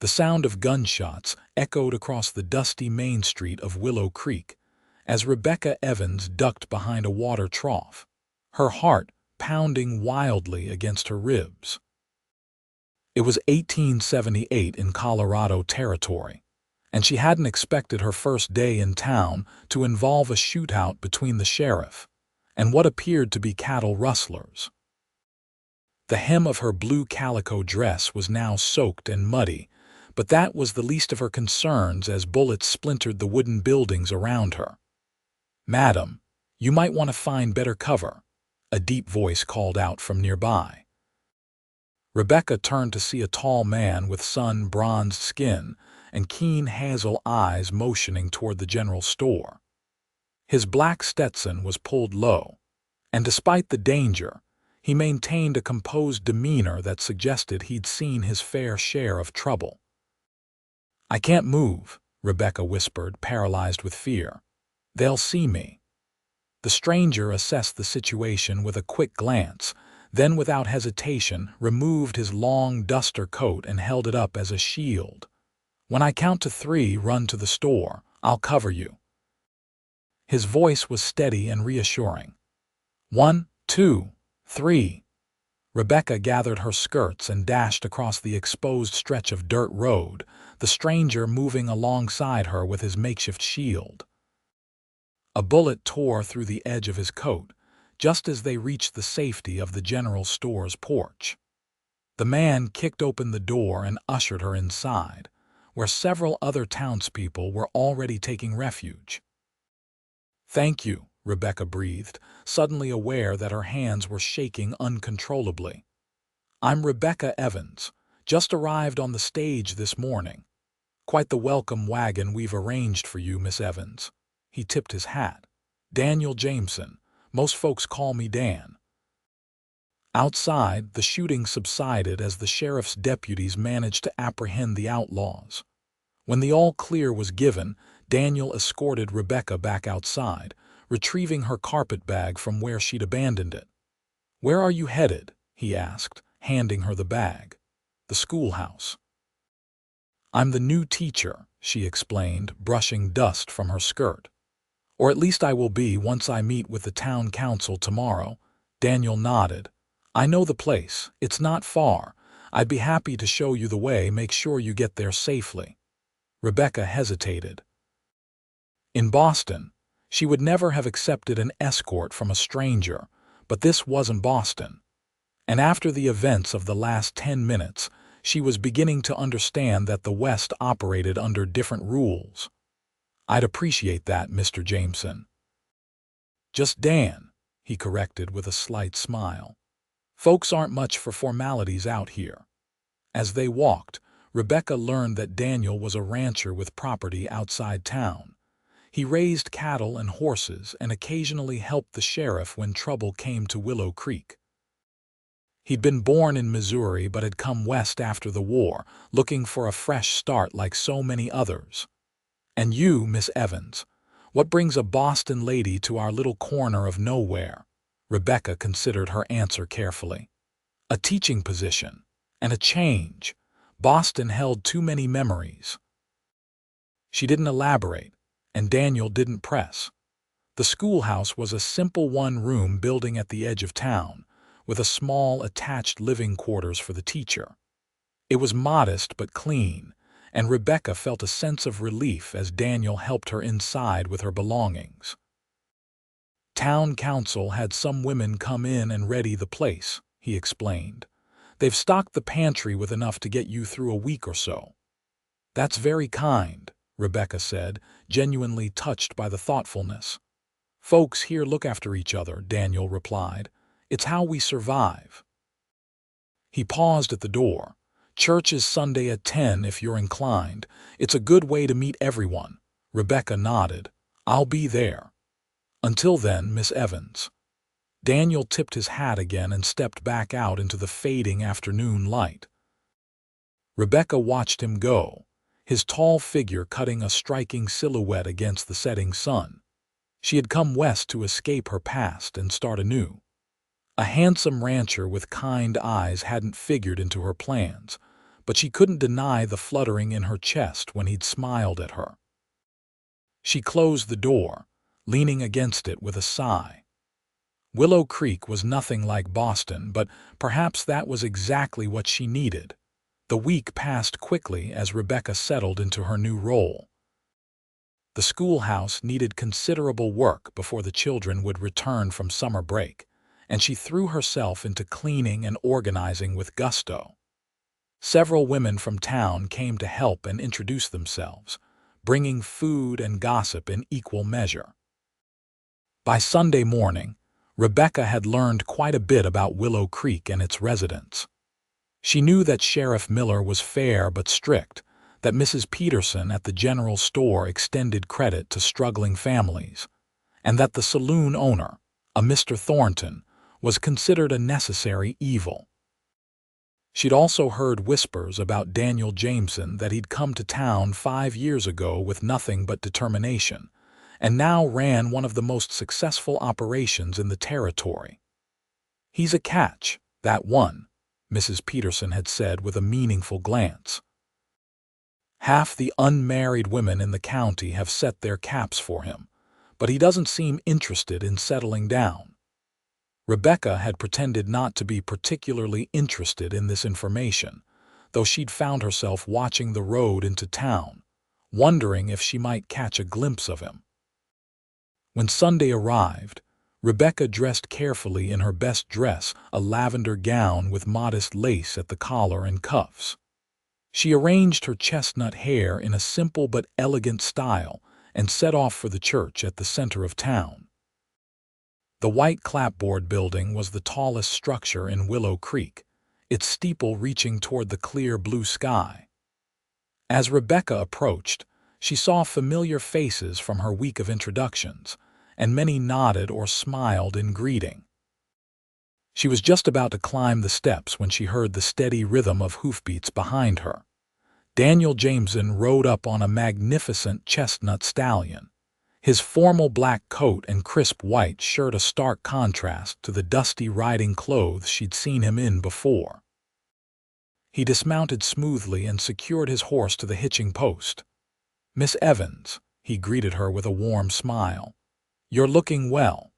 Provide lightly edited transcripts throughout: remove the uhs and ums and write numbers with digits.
The sound of gunshots echoed across the dusty main street of Willow Creek as Rebecca Evans ducked behind a water trough, her heart pounding wildly against her ribs. It was 1878 in Colorado territory, and she hadn't expected her first day in town to involve a shootout between the sheriff and what appeared to be cattle rustlers. The hem of her blue calico dress was now soaked and muddy, but that was the least of her concerns as bullets splintered the wooden buildings around her. "Madam, you might want to find better cover," a deep voice called out from nearby. Rebecca turned to see a tall man with sun-bronzed skin and keen hazel eyes motioning toward the general store. His black Stetson was pulled low, and despite the danger, he maintained a composed demeanor that suggested he'd seen his fair share of trouble. "I can't move," Rebecca whispered, paralyzed with fear. "They'll see me." The stranger assessed the situation with a quick glance, then without hesitation removed his long duster coat and held it up as a shield. "When I count to 3, run to the store. I'll cover you." His voice was steady and reassuring. 1, 2, 3. Rebecca gathered her skirts and dashed across the exposed stretch of dirt road, the stranger moving alongside her with his makeshift shield. A bullet tore through the edge of his coat, just as they reached the safety of the general store's porch. The man kicked open the door and ushered her inside, where several other townspeople were already taking refuge. "Thank you," Rebecca breathed, suddenly aware that her hands were shaking uncontrollably. "I'm Rebecca Evans, just arrived on the stage this morning. Quite the welcome wagon we've arranged for you, Miss Evans." He tipped his hat. "Daniel Jameson. Most folks call me Dan." Outside, the shooting subsided as the sheriff's deputies managed to apprehend the outlaws. When the all-clear was given, Daniel escorted Rebecca back outside, retrieving her carpet bag from where she'd abandoned it. "Where are you headed?" he asked, handing her the bag. "The schoolhouse." "I'm the new teacher," she explained, brushing dust from her skirt. "Or at least I will be once I meet with the town council tomorrow." Daniel nodded. "I know the place. It's not far. I'd be happy to show you the way. Make sure you get there safely." Rebecca hesitated. In Boston, she would never have accepted an escort from a stranger, but this wasn't Boston. And after the events of the last 10 minutes, she was beginning to understand that the West operated under different rules. "I'd appreciate that, Mr. Jameson." "Just Dan," he corrected with a slight smile. "Folks aren't much for formalities out here." As they walked, Rebecca learned that Daniel was a rancher with property outside town. He raised cattle and horses and occasionally helped the sheriff when trouble came to Willow Creek. He'd been born in Missouri but had come west after the war, looking for a fresh start like so many others. "And you, Miss Evans, what brings a Boston lady to our little corner of nowhere?" Rebecca considered her answer carefully. "A teaching position, and a change. Boston held too many memories." She didn't elaborate, and Daniel didn't press. The schoolhouse was a simple one-room building at the edge of town, with a small attached living quarters for the teacher. It was modest but clean, and Rebecca felt a sense of relief as Daniel helped her inside with her belongings. "Town council had some women come in and ready the place," he explained. "They've stocked the pantry with enough to get you through a week or so." "That's very kind," Rebecca said, genuinely touched by the thoughtfulness. "Folks here look after each other," Daniel replied. "It's how we survive." He paused at the door. "Church is Sunday at 10 if you're inclined. It's a good way to meet everyone." Rebecca nodded. "I'll be there." "Until then, Miss Evans." Daniel tipped his hat again and stepped back out into the fading afternoon light. Rebecca watched him go, his tall figure cutting a striking silhouette against the setting sun. She had come west to escape her past and start anew. A handsome rancher with kind eyes hadn't figured into her plans, but she couldn't deny the fluttering in her chest when he'd smiled at her. She closed the door, leaning against it with a sigh. Willow Creek was nothing like Boston, but perhaps that was exactly what she needed. The week passed quickly as Rebecca settled into her new role. The schoolhouse needed considerable work before the children would return from summer break, and she threw herself into cleaning and organizing with gusto. Several women from town came to help and introduce themselves, bringing food and gossip in equal measure. By Sunday morning, Rebecca had learned quite a bit about Willow Creek and its residents. She knew that Sheriff Miller was fair but strict, that Mrs. Peterson at the general store extended credit to struggling families, and that the saloon owner, a Mr. Thornton, was considered a necessary evil. She'd also heard whispers about Daniel Jameson, that he'd come to town 5 years ago with nothing but determination, and now ran one of the most successful operations in the territory. "He's a catch, that one," Mrs. Peterson had said with a meaningful glance. "Half the unmarried women in the county have set their caps for him, but he doesn't seem interested in settling down." Rebecca had pretended not to be particularly interested in this information, though she'd found herself watching the road into town, wondering if she might catch a glimpse of him. When Sunday arrived, Rebecca dressed carefully in her best dress, a lavender gown with modest lace at the collar and cuffs. She arranged her chestnut hair in a simple but elegant style and set off for the church at the center of town. The white clapboard building was the tallest structure in Willow Creek, its steeple reaching toward the clear blue sky. As Rebecca approached, she saw familiar faces from her week of introductions, and many nodded or smiled in greeting. She was just about to climb the steps when she heard the steady rhythm of hoofbeats behind her. Daniel Jameson rode up on a magnificent chestnut stallion, his formal black coat and crisp white shirt a stark contrast to the dusty riding clothes she'd seen him in before. He dismounted smoothly and secured his horse to the hitching post. "Miss Evans," he greeted her with a warm smile. "You're looking well.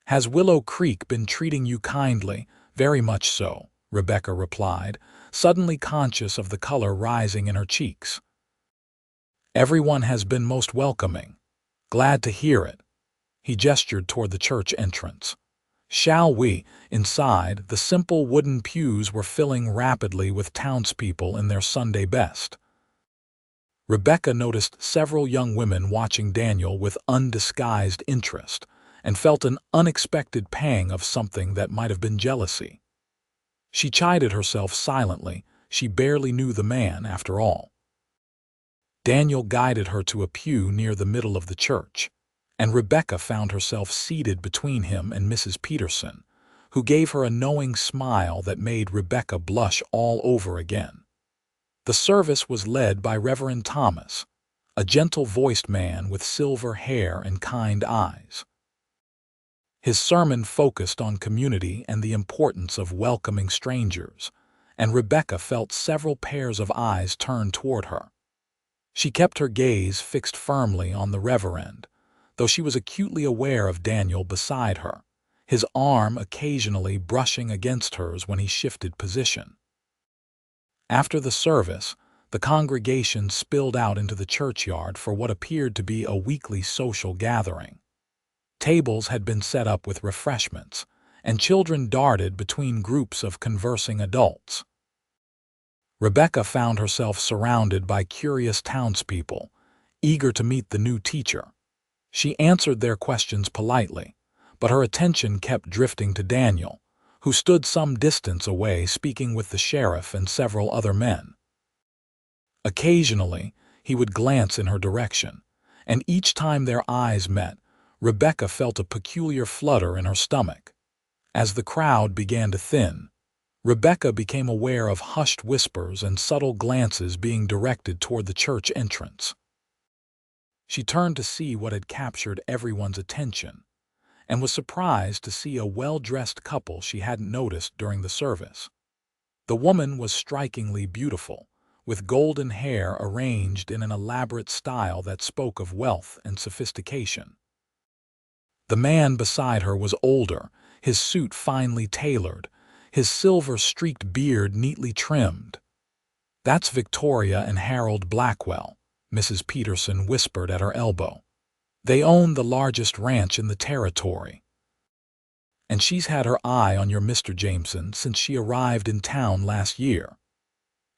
Has Willow Creek been treating you kindly?" "Very much so," Rebecca replied, suddenly conscious of the color rising in her cheeks. "Everyone has been most welcoming. Glad to hear it." He gestured toward the church entrance. "Shall we?" Inside, the simple wooden pews were filling rapidly with townspeople in their Sunday best. Rebecca noticed several young women watching Daniel with undisguised interest and felt an unexpected pang of something that might have been jealousy. She chided herself silently. She barely knew the man, after all. Daniel guided her to a pew near the middle of the church, and Rebecca found herself seated between him and Mrs. Peterson, who gave her a knowing smile that made Rebecca blush all over again. The service was led by Reverend Thomas, a gentle-voiced man with silver hair and kind eyes. His sermon focused on community and the importance of welcoming strangers, and Rebecca felt several pairs of eyes turned toward her. She kept her gaze fixed firmly on the Reverend, though she was acutely aware of Daniel beside her, his arm occasionally brushing against hers when he shifted position. After the service, the congregation spilled out into the churchyard for what appeared to be a weekly social gathering. Tables had been set up with refreshments, and children darted between groups of conversing adults. Rebecca found herself surrounded by curious townspeople, eager to meet the new teacher. She answered their questions politely, but her attention kept drifting to Daniel, who stood some distance away speaking with the sheriff and several other men. Occasionally, he would glance in her direction, and each time their eyes met, Rebecca felt a peculiar flutter in her stomach. As the crowd began to thin, Rebecca became aware of hushed whispers and subtle glances being directed toward the church entrance. She turned to see what had captured everyone's attention, and was surprised to see a well-dressed couple she hadn't noticed during the service. The woman was strikingly beautiful, with golden hair arranged in an elaborate style that spoke of wealth and sophistication. The man beside her was older, his suit finely tailored, his silver-streaked beard neatly trimmed. "That's Victoria and Harold Blackwell," Mrs. Peterson whispered at her elbow. "They own the largest ranch in the territory. And she's had her eye on your Mr. Jameson since she arrived in town last year."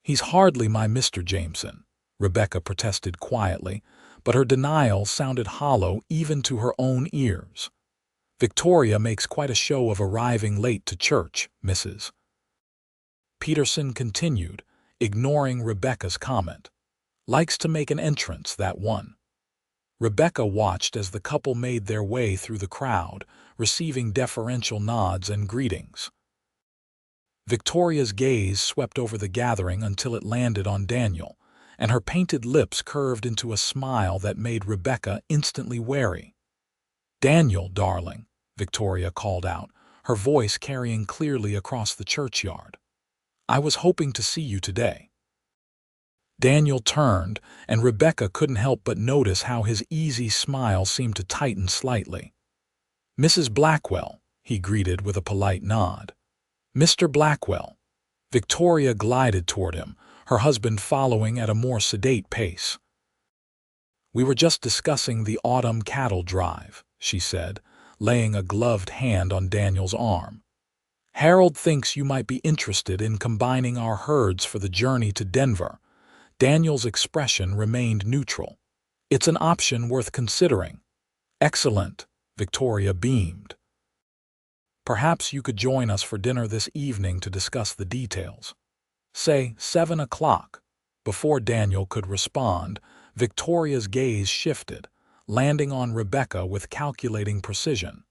"He's hardly my Mr. Jameson," Rebecca protested quietly, but her denial sounded hollow even to her own ears. "Victoria makes quite a show of arriving late to church, Mrs. Peterson continued, ignoring Rebecca's comment. "Likes to make an entrance, that one." Rebecca watched as the couple made their way through the crowd, receiving deferential nods and greetings. Victoria's gaze swept over the gathering until it landed on Daniel, and her painted lips curved into a smile that made Rebecca instantly wary. "Daniel, darling," Victoria called out, her voice carrying clearly across the churchyard. "I was hoping to see you today." Daniel turned, and Rebecca couldn't help but notice how his easy smile seemed to tighten slightly. "Mrs. Blackwell," he greeted with a polite nod. "Mr. Blackwell." Victoria glided toward him, her husband following at a more sedate pace. "We were just discussing the autumn cattle drive," she said, laying a gloved hand on Daniel's arm. "Harold thinks you might be interested in combining our herds for the journey to Denver." Daniel's expression remained neutral. "It's an option worth considering." "Excellent," Victoria beamed. "Perhaps you could join us for dinner this evening to discuss the details. Say 7 o'clock. Before Daniel could respond, Victoria's gaze shifted, landing on Rebecca with calculating precision.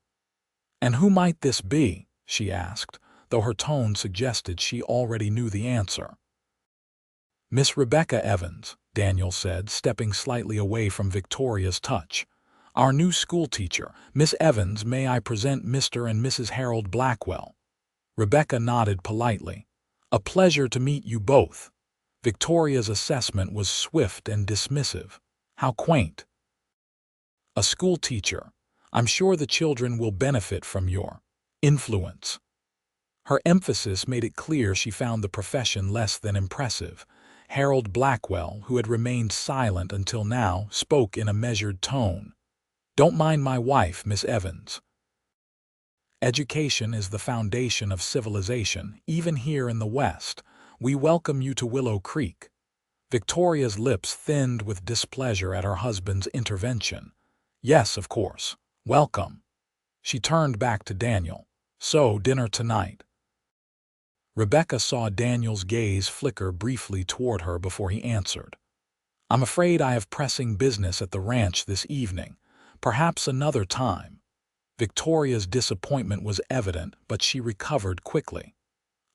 "And who might this be?" she asked, though her tone suggested she already knew the answer. "Miss Rebecca Evans," Daniel said, stepping slightly away from Victoria's touch. "Our new schoolteacher. Miss Evans, may I present Mr. and Mrs. Harold Blackwell?" Rebecca nodded politely. "A pleasure to meet you both." Victoria's assessment was swift and dismissive. "How quaint." "A schoolteacher. I'm sure the children will benefit from your influence." Her emphasis made it clear she found the profession less than impressive. Harold Blackwell, who had remained silent until now, spoke in a measured tone. "Don't mind my wife, Miss Evans. Education is the foundation of civilization, even here in the West. We welcome you to Willow Creek." Victoria's lips thinned with displeasure at her husband's intervention. "Yes, of course. Welcome." She turned back to Daniel. "So, dinner tonight." Rebecca saw Daniel's gaze flicker briefly toward her before he answered. "I'm afraid I have pressing business at the ranch this evening. Perhaps another time." Victoria's disappointment was evident, but she recovered quickly.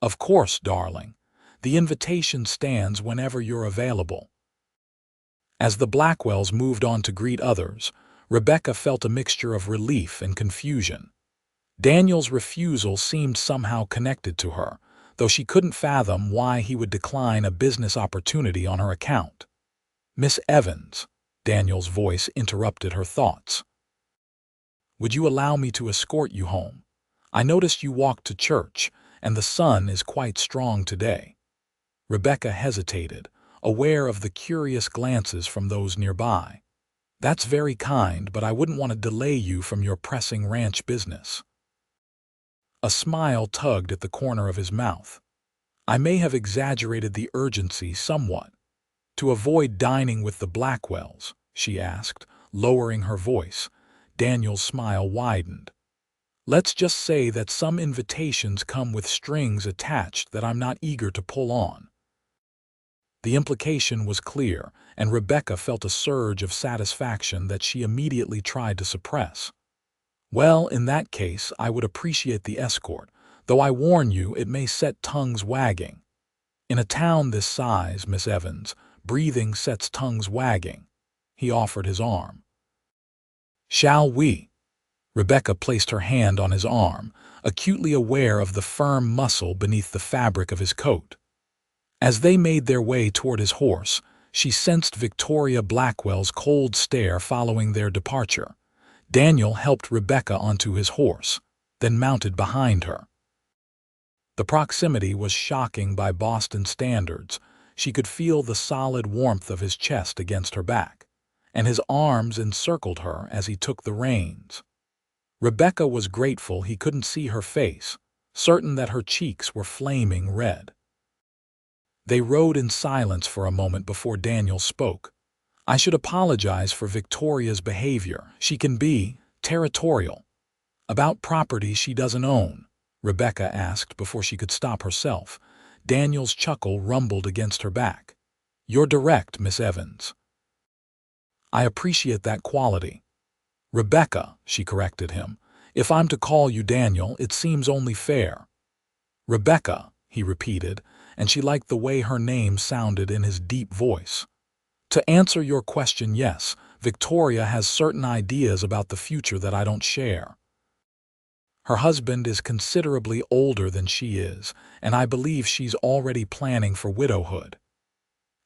"Of course, darling. The invitation stands whenever you're available." As the Blackwells moved on to greet others, Rebecca felt a mixture of relief and confusion. Daniel's refusal seemed somehow connected to her, though she couldn't fathom why he would decline a business opportunity on her account. "Miss Evans," Daniel's voice interrupted her thoughts. "Would you allow me to escort you home? I noticed you walked to church, and the sun is quite strong today." Rebecca hesitated, aware of the curious glances from those nearby. "That's very kind, but I wouldn't want to delay you from your pressing ranch business." A smile tugged at the corner of his mouth. "I may have exaggerated the urgency somewhat." "To avoid dining with the Blackwells?" she asked, lowering her voice. Daniel's smile widened. "Let's just say that some invitations come with strings attached that I'm not eager to pull on." The implication was clear, and Rebecca felt a surge of satisfaction that she immediately tried to suppress. "Well, in that case, I would appreciate the escort, though I warn you it may set tongues wagging. In a town this size, Miss Evans, breathing sets tongues wagging." He offered his arm. "Shall we?" Rebecca placed her hand on his arm, acutely aware of the firm muscle beneath the fabric of his coat. As they made their way toward his horse, she sensed Victoria Blackwell's cold stare following their departure. Daniel helped Rebecca onto his horse, then mounted behind her. The proximity was shocking by Boston standards. She could feel the solid warmth of his chest against her back, and his arms encircled her as he took the reins. Rebecca was grateful he couldn't see her face, certain that her cheeks were flaming red. They rode in silence for a moment before Daniel spoke. "I should apologize for Victoria's behavior. She can be territorial. About property she doesn't own," Rebecca asked before she could stop herself. Daniel's chuckle rumbled against her back. "You're direct, Miss Evans." "I appreciate that quality." "Rebecca," she corrected him. "If I'm to call you Daniel, it seems only fair." "Rebecca," he repeated, and she liked the way her name sounded in his deep voice. "To answer your question, yes, Victoria has certain ideas about the future that I don't share. Her husband is considerably older than she is, and I believe she's already planning for widowhood.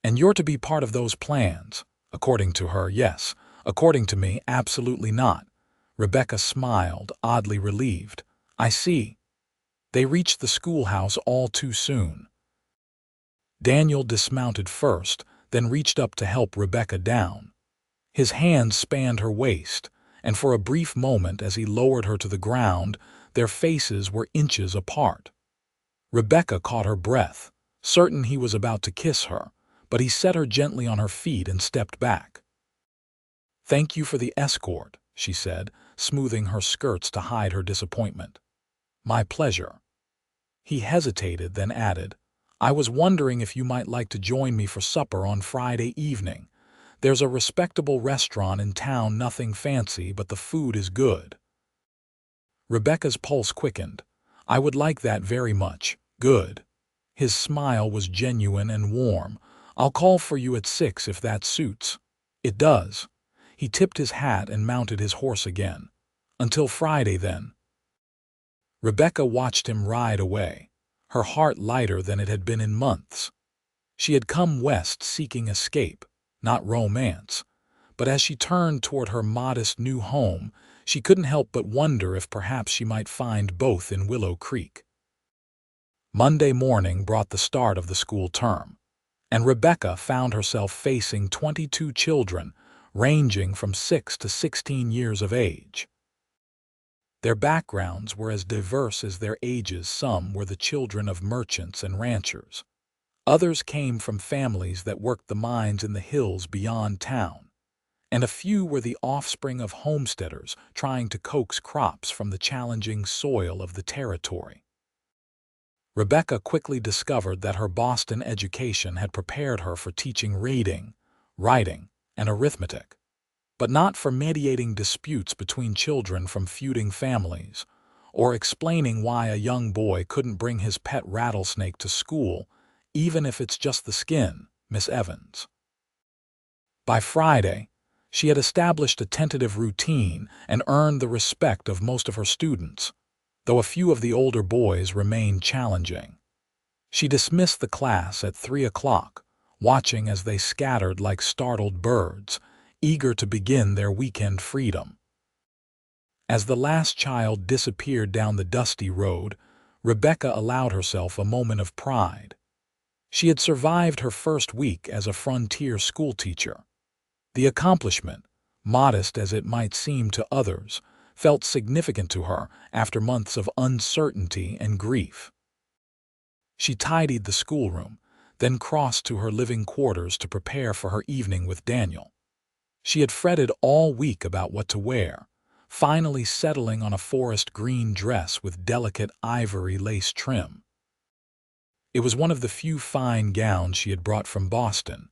And you're to be part of those plans. According to her, yes. According to me, absolutely not." Rebecca smiled, oddly relieved. "I see." They reached the schoolhouse all too soon. Daniel dismounted first, then reached up to help Rebecca down. His hands spanned her waist, and for a brief moment as he lowered her to the ground, their faces were inches apart. Rebecca caught her breath, certain he was about to kiss her, but he set her gently on her feet and stepped back. "Thank you for the escort," she said, smoothing her skirts to hide her disappointment. "My pleasure." He hesitated, then added, "I was wondering if you might like to join me for supper on Friday evening. There's a respectable restaurant in town, nothing fancy, but the food is good." Rebecca's pulse quickened. "I would like that very much. Good." His smile was genuine and warm. "I'll call for you at 6 if that suits." "It does." He tipped his hat and mounted his horse again. "Until Friday, then." Rebecca watched him ride away, her heart lighter than it had been in months. She had come west seeking escape, not romance, but as she turned toward her modest new home, she couldn't help but wonder if perhaps she might find both in Willow Creek. Monday morning brought the start of the school term, and Rebecca found herself facing 22 children, ranging from 6 to 16 years of age. Their backgrounds were as diverse as their ages. Some were the children of merchants and ranchers. Others came from families that worked the mines in the hills beyond town. And a few were the offspring of homesteaders trying to coax crops from the challenging soil of the territory. Rebecca quickly discovered that her Boston education had prepared her for teaching reading, writing, and arithmetic, but not for mediating disputes between children from feuding families, or explaining why a young boy couldn't bring his pet rattlesnake to school, even if it's just the skin, Miss Evans. By Friday, she had established a tentative routine and earned the respect of most of her students, though a few of the older boys remained challenging. She dismissed the class at 3 o'clock, watching as they scattered like startled birds, eager to begin their weekend freedom. As the last child disappeared down the dusty road, Rebecca allowed herself a moment of pride. She had survived her first week as a frontier schoolteacher. The accomplishment, modest as it might seem to others, felt significant to her after months of uncertainty and grief. She tidied the schoolroom, then crossed to her living quarters to prepare for her evening with Daniel. She had fretted all week about what to wear, finally settling on a forest green dress with delicate ivory lace trim. It was one of the few fine gowns she had brought from Boston,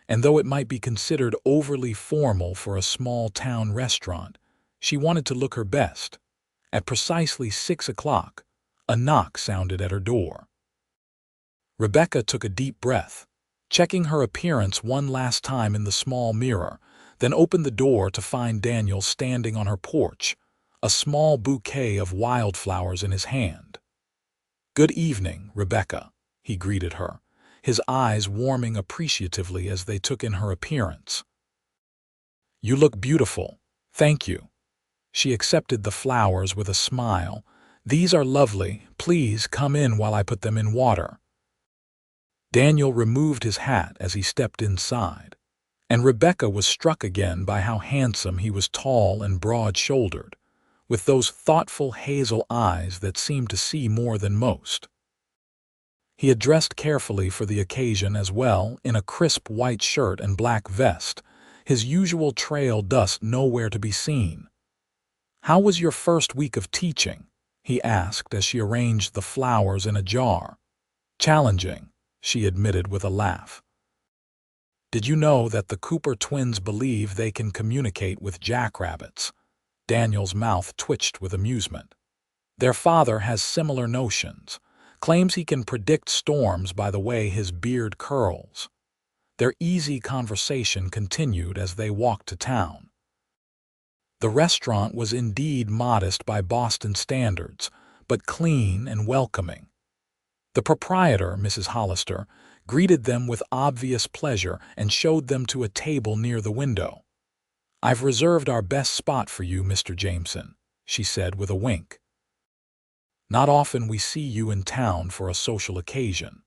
and though it might be considered overly formal for a small-town restaurant, she wanted to look her best. At precisely 6 o'clock, a knock sounded at her door. Rebecca took a deep breath, checking her appearance one last time in the small mirror, then opened the door to find Daniel standing on her porch, a small bouquet of wildflowers in his hand. "Good evening, Rebecca," he greeted her, his eyes warming appreciatively as they took in her appearance. "You look beautiful. Thank you." She accepted the flowers with a smile. "These are lovely. Please come in while I put them in water." Daniel removed his hat as he stepped inside, and Rebecca was struck again by how handsome he was, tall and broad-shouldered, with those thoughtful hazel eyes that seemed to see more than most. He had dressed carefully for the occasion as well, in a crisp white shirt and black vest, his usual trail dust nowhere to be seen. "How was your first week of teaching?" he asked as she arranged the flowers in a jar. "Challenging," she admitted with a laugh. "Did you know that the Cooper twins believe they can communicate with jackrabbits?" Daniel's mouth twitched with amusement. "Their father has similar notions, claims he can predict storms by the way his beard curls." Their easy conversation continued as they walked to town. The restaurant was indeed modest by Boston standards, but clean and welcoming. The proprietor, Mrs. Hollister, greeted them with obvious pleasure and showed them to a table near the window. "I've reserved our best spot for you, Mr. Jameson," she said with a wink. "Not often we see you in town for a social occasion."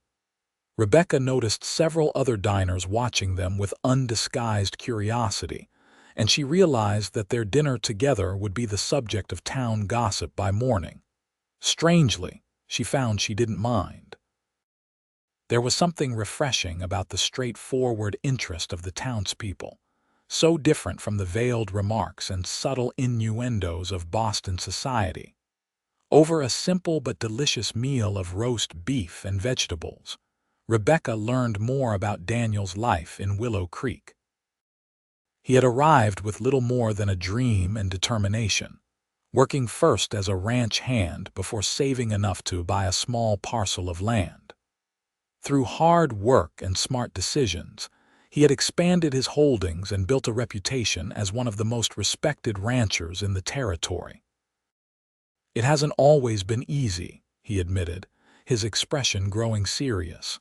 Rebecca noticed several other diners watching them with undisguised curiosity, and she realized that their dinner together would be the subject of town gossip by morning. Strangely, she found she didn't mind. There was something refreshing about the straightforward interest of the townspeople, so different from the veiled remarks and subtle innuendos of Boston society. Over a simple but delicious meal of roast beef and vegetables, Rebecca learned more about Daniel's life in Willow Creek. He had arrived with little more than a dream and determination, working first as a ranch hand before saving enough to buy a small parcel of land. Through hard work and smart decisions, he had expanded his holdings and built a reputation as one of the most respected ranchers in the territory. "It hasn't always been easy," he admitted, his expression growing serious.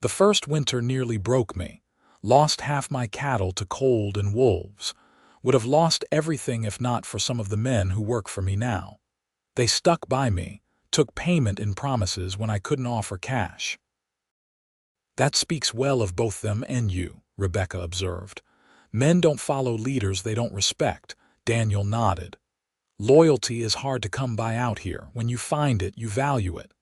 "The first winter nearly broke me. Lost half my cattle to cold and wolves. Would have lost everything if not for some of the men who work for me now. They stuck by me, took payment in promises when I couldn't offer cash." "That speaks well of both them and you," Rebecca observed. "Men don't follow leaders they don't respect." Daniel nodded. "Loyalty is hard to come by out here. When you find it, you value it."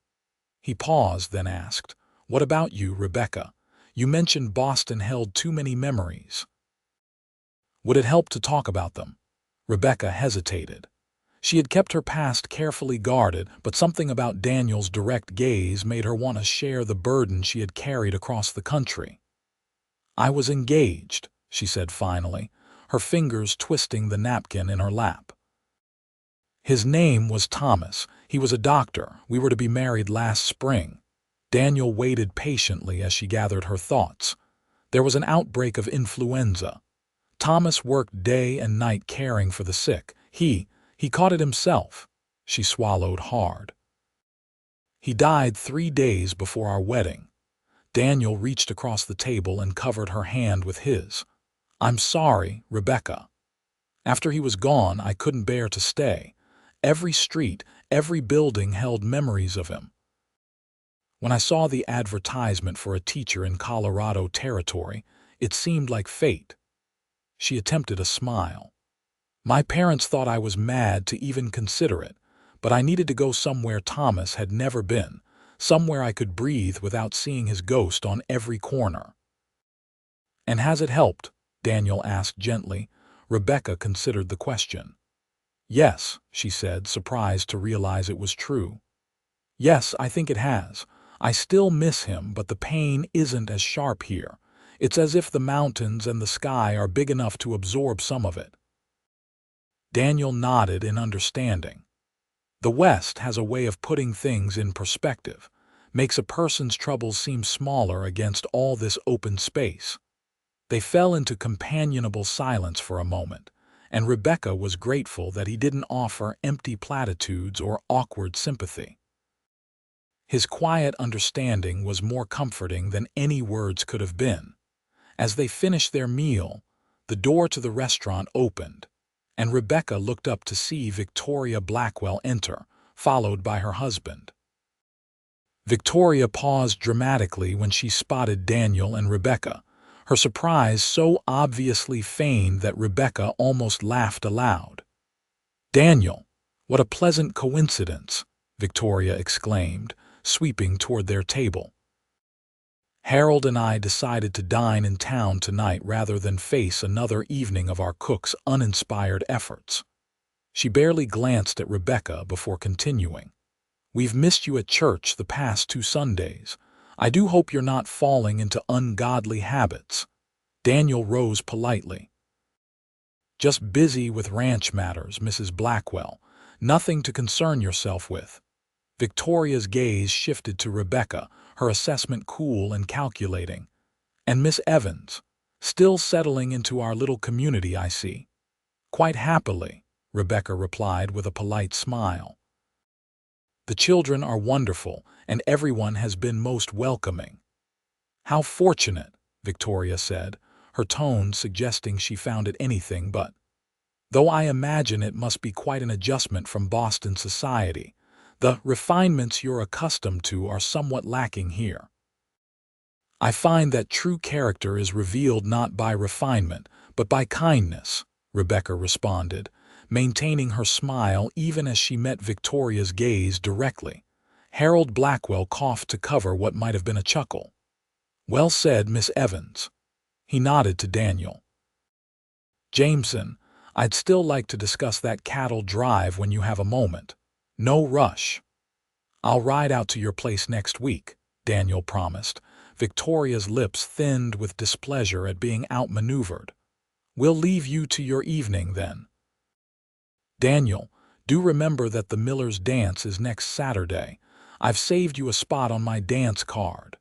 He paused, then asked, "What about you, Rebecca? You mentioned Boston held too many memories." Would it help to talk about them? Rebecca hesitated. She had kept her past carefully guarded, but something about Daniel's direct gaze made her want to share the burden she had carried across the country. "I was engaged," she said finally, her fingers twisting the napkin in her lap. "His name was Thomas. He was a doctor. We were to be married last spring." Daniel waited patiently as she gathered her thoughts. There was an outbreak of influenza. Thomas worked day and night caring for the sick. He caught it himself. She swallowed hard. "He died 3 days before our wedding." Daniel reached across the table and covered her hand with his. "I'm sorry, Rebecca. After he was gone, I couldn't bear to stay. Every street, every building held memories of him. When I saw the advertisement for a teacher in Colorado Territory, it seemed like fate." She attempted a smile. "My parents thought I was mad to even consider it, but I needed to go somewhere Thomas had never been, somewhere I could breathe without seeing his ghost on every corner." "And has it helped?" Daniel asked gently. Rebecca considered the question. "Yes," she said, surprised to realize it was true. "Yes, I think it has. I still miss him, but the pain isn't as sharp here. It's as if the mountains and the sky are big enough to absorb some of it." Daniel nodded in understanding. The West has a way of putting things in perspective, makes a person's troubles seem smaller against all this open space. They fell into companionable silence for a moment, and Rebecca was grateful that he didn't offer empty platitudes or awkward sympathy. His quiet understanding was more comforting than any words could have been. As they finished their meal, the door to the restaurant opened, and Rebecca looked up to see Victoria Blackwell enter, followed by her husband. Victoria paused dramatically when she spotted Daniel and Rebecca, her surprise so obviously feigned that Rebecca almost laughed aloud. "Daniel, what a pleasant coincidence," Victoria exclaimed, sweeping toward their table. "Harold and I decided to dine in town tonight rather than face another evening of our cook's uninspired efforts." She barely glanced at Rebecca before continuing. "We've missed you at church the past 2 Sundays. I do hope you're not falling into ungodly habits." Daniel rose politely. "Just busy with ranch matters, Mrs. Blackwell. Nothing to concern yourself with." Victoria's gaze shifted to Rebecca, her assessment cool and calculating. "And Miss Evans, still settling into our little community, I see." "Quite happily," Rebecca replied with a polite smile. "The children are wonderful, and everyone has been most welcoming." "How fortunate," Victoria said, her tone suggesting she found it anything but. "Though I imagine it must be quite an adjustment from Boston society. The refinements you're accustomed to are somewhat lacking here." "I find that true character is revealed not by refinement, but by kindness," Rebecca responded, maintaining her smile even as she met Victoria's gaze directly. Harold Blackwell coughed to cover what might have been a chuckle. "Well said, Miss Evans." He nodded to Daniel. "Jameson, I'd still like to discuss that cattle drive when you have a moment. No rush." "I'll ride out to your place next week," Daniel promised. Victoria's lips thinned with displeasure at being outmaneuvered. "We'll leave you to your evening, then." "Daniel, do remember that the Miller's dance is next Saturday. I've saved you a spot on my dance card."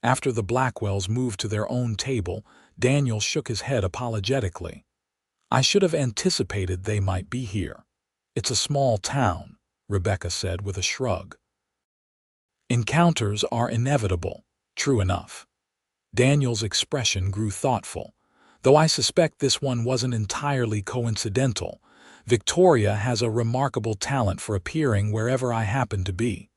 After the Blackwells moved to their own table, Daniel shook his head apologetically. "I should have anticipated they might be here. It's a small town," Rebecca said with a shrug. "Encounters are inevitable, true enough." Daniel's expression grew thoughtful. "Though I suspect this one wasn't entirely coincidental. Victoria has a remarkable talent for appearing wherever I happen to be."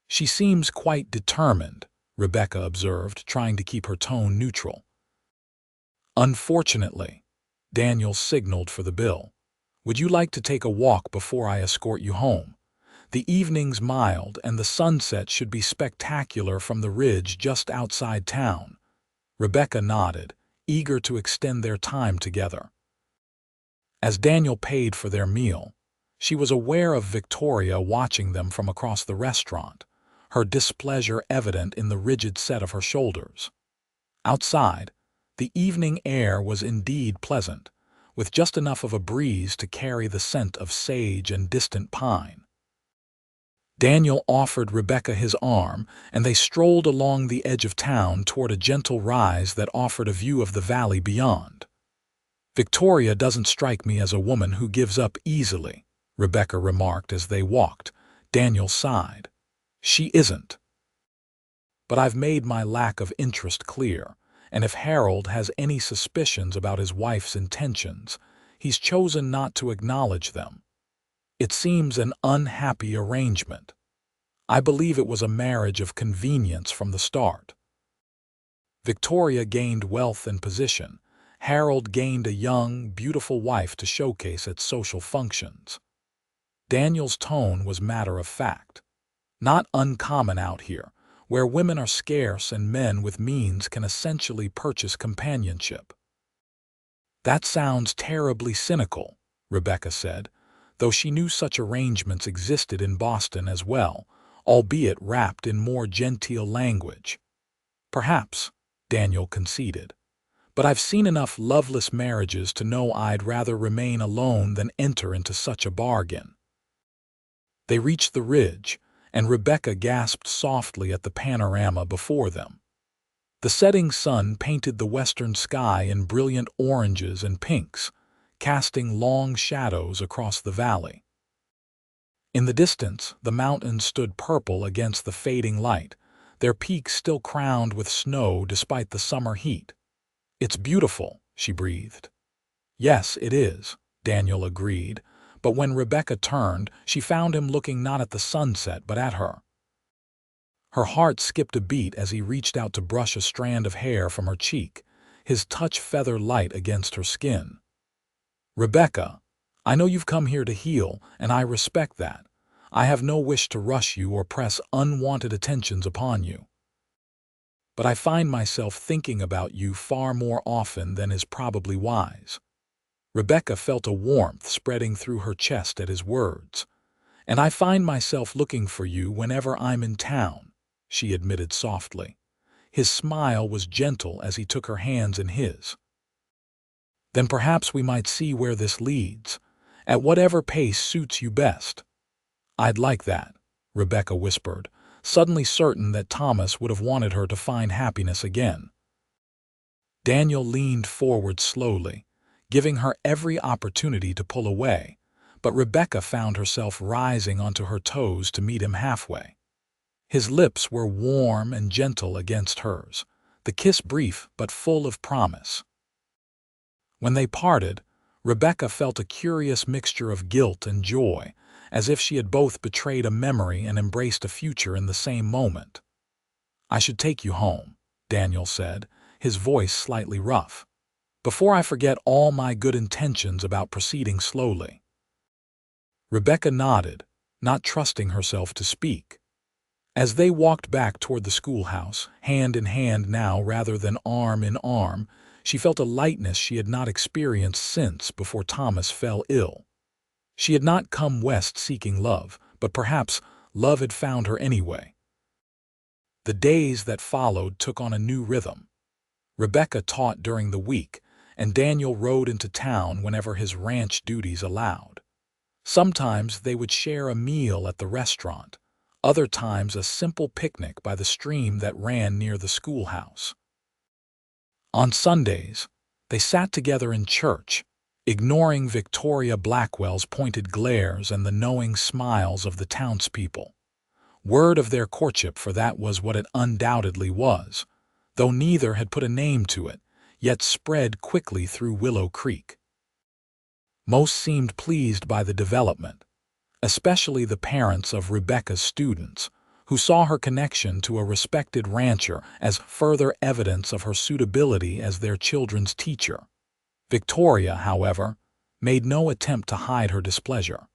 "She seems quite determined," Rebecca observed, trying to keep her tone neutral. "Unfortunately," Daniel signaled for the bill. "Would you like to take a walk before I escort you home? The evening's mild, and the sunset should be spectacular from the ridge just outside town." Rebecca nodded, eager to extend their time together. As Daniel paid for their meal, she was aware of Victoria watching them from across the restaurant, her displeasure evident in the rigid set of her shoulders. Outside, the evening air was indeed pleasant, with just enough of a breeze to carry the scent of sage and distant pine. Daniel offered Rebecca his arm, and they strolled along the edge of town toward a gentle rise that offered a view of the valley beyond. "Victoria doesn't strike me as a woman who gives up easily," Rebecca remarked as they walked. Daniel sighed. "She isn't. But I've made my lack of interest clear, and if Harold has any suspicions about his wife's intentions, he's chosen not to acknowledge them. It seems an unhappy arrangement. I believe it was a marriage of convenience from the start." Victoria gained wealth and position. Harold gained a young, beautiful wife to showcase at social functions. Daniel's tone was matter of fact. "Not uncommon out here, where women are scarce and men with means can essentially purchase companionship." "That sounds terribly cynical," Rebecca said, though she knew such arrangements existed in Boston as well, albeit wrapped in more genteel language. "Perhaps," Daniel conceded, "but I've seen enough loveless marriages to know I'd rather remain alone than enter into such a bargain." They reached the ridge, and Rebecca gasped softly at the panorama before them. The setting sun painted the western sky in brilliant oranges and pinks, casting long shadows across the valley. In the distance, the mountains stood purple against the fading light, their peaks still crowned with snow despite the summer heat. "It's beautiful," she breathed. "Yes, it is," Daniel agreed, but when Rebecca turned, she found him looking not at the sunset but at her. Her heart skipped a beat as he reached out to brush a strand of hair from her cheek, his touch feather light against her skin. "Rebecca, I know you've come here to heal, and I respect that. I have no wish to rush you or press unwanted attentions upon you. But I find myself thinking about you far more often than is probably wise." Rebecca felt a warmth spreading through her chest at his words. "And I find myself looking for you whenever I'm in town," she admitted softly. His smile was gentle as he took her hands in his. "Then perhaps we might see where this leads, at whatever pace suits you best." "I'd like that," Rebecca whispered, suddenly certain that Thomas would have wanted her to find happiness again. Daniel leaned forward slowly, giving her every opportunity to pull away, but Rebecca found herself rising onto her toes to meet him halfway. His lips were warm and gentle against hers, the kiss brief but full of promise. When they parted, Rebecca felt a curious mixture of guilt and joy, as if she had both betrayed a memory and embraced a future in the same moment. "I should take you home," Daniel said, his voice slightly rough, "before I forget all my good intentions about proceeding slowly." Rebecca nodded, not trusting herself to speak. As they walked back toward the schoolhouse, hand in hand now rather than arm in arm, she felt a lightness she had not experienced since before Thomas fell ill. She had not come west seeking love, but perhaps love had found her anyway. The days that followed took on a new rhythm. Rebecca taught during the week, and Daniel rode into town whenever his ranch duties allowed. Sometimes they would share a meal at the restaurant, other times a simple picnic by the stream that ran near the schoolhouse. On Sundays, they sat together in church, ignoring Victoria Blackwell's pointed glares and the knowing smiles of the townspeople. Word of their courtship, for that was what it undoubtedly was, though neither had put a name to it, yet spread quickly through Willow Creek. Most seemed pleased by the development, especially the parents of Rebecca's students, who saw her connection to a respected rancher as further evidence of her suitability as their children's teacher. Victoria, however, made no attempt to hide her displeasure.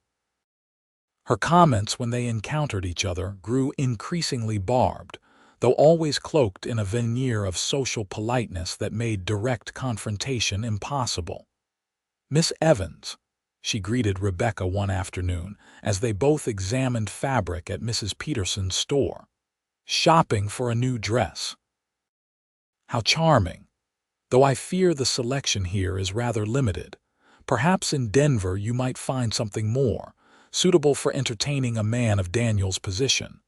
Her comments when they encountered each other grew increasingly barbed, though always cloaked in a veneer of social politeness that made direct confrontation impossible. "Miss Evans," she greeted Rebecca one afternoon as they both examined fabric at Mrs. Peterson's store. "Shopping for a new dress." "How charming. Though I fear the selection here is rather limited. Perhaps in Denver you might find something more suitable for entertaining a man of Daniel's position."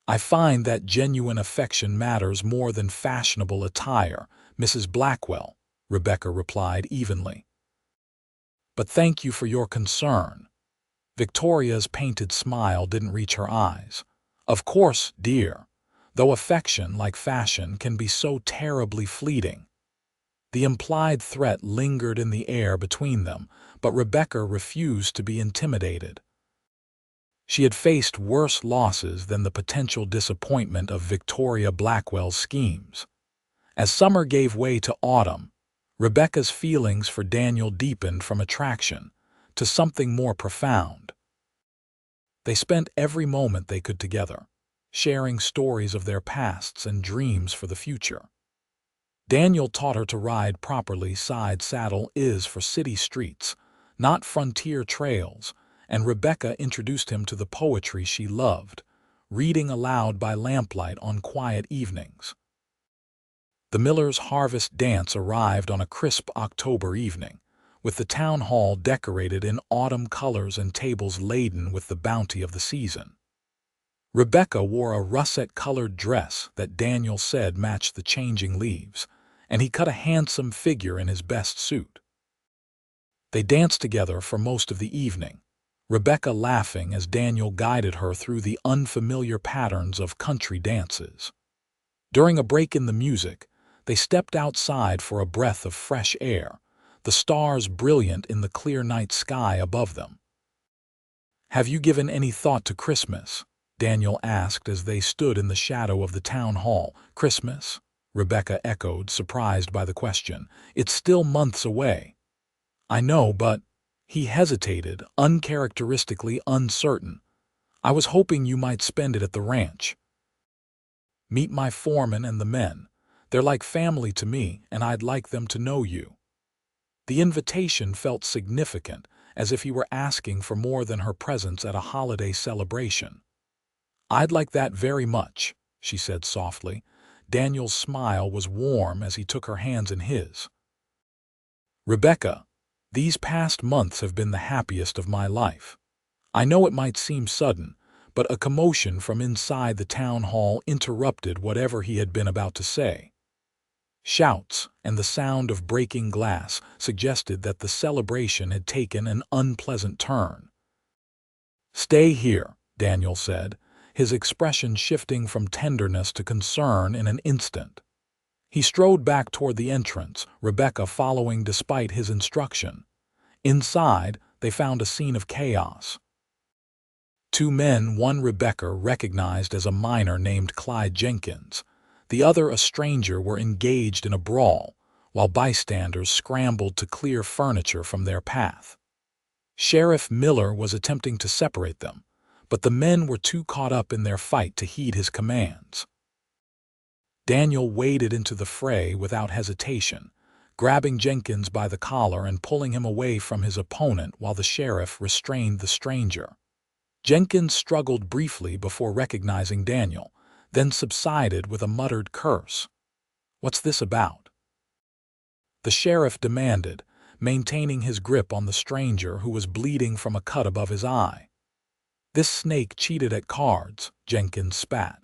"I find that genuine affection matters more than fashionable attire, Mrs. Blackwell," Rebecca replied evenly. "But thank you for your concern." Victoria's painted smile didn't reach her eyes. "Of course, dear, though affection, like fashion, can be so terribly fleeting." The implied threat lingered in the air between them, but Rebecca refused to be intimidated. She had faced worse losses than the potential disappointment of Victoria Blackwell's schemes. As summer gave way to autumn, Rebecca's feelings for Daniel deepened from attraction to something more profound. They spent every moment they could together, sharing stories of their pasts and dreams for the future. Daniel taught her to ride properly. Side saddle is for city streets, not frontier trails, and Rebecca introduced him to the poetry she loved, reading aloud by lamplight on quiet evenings. The Miller's Harvest Dance arrived on a crisp October evening, with the town hall decorated in autumn colors and tables laden with the bounty of the season. Rebecca wore a russet-colored dress that Daniel said matched the changing leaves, and he cut a handsome figure in his best suit. They danced together for most of the evening, Rebecca laughing as Daniel guided her through the unfamiliar patterns of country dances. During a break in the music, they stepped outside for a breath of fresh air, the stars brilliant in the clear night sky above them. "Have you given any thought to Christmas?" Daniel asked as they stood in the shadow of the town hall. "Christmas?" Rebecca echoed, surprised by the question. "It's still months away." "I know, but—" He hesitated, uncharacteristically uncertain. "I was hoping you might spend it at the ranch. Meet my foreman and the men. They're like family to me, and I'd like them to know you." The invitation felt significant, as if he were asking for more than her presence at a holiday celebration. "I'd like that very much," she said softly. Daniel's smile was warm as he took her hands in his. "Rebecca, these past months have been the happiest of my life. I know it might seem sudden, but a commotion from inside the town hall interrupted whatever he had been about to say. Shouts and the sound of breaking glass suggested that the celebration had taken an unpleasant turn. "Stay here," Daniel said, his expression shifting from tenderness to concern in an instant. He strode back toward the entrance, Rebecca following despite his instruction. Inside, they found a scene of chaos. Two men, one Rebecca recognized as a miner named Clyde Jenkins, the other a stranger, were engaged in a brawl, while bystanders scrambled to clear furniture from their path. Sheriff Miller was attempting to separate them, but the men were too caught up in their fight to heed his commands. Daniel waded into the fray without hesitation, grabbing Jenkins by the collar and pulling him away from his opponent while the sheriff restrained the stranger. Jenkins struggled briefly before recognizing Daniel, then subsided with a muttered curse. "What's this about?" the sheriff demanded, maintaining his grip on the stranger who was bleeding from a cut above his eye. "This snake cheated at cards," Jenkins spat.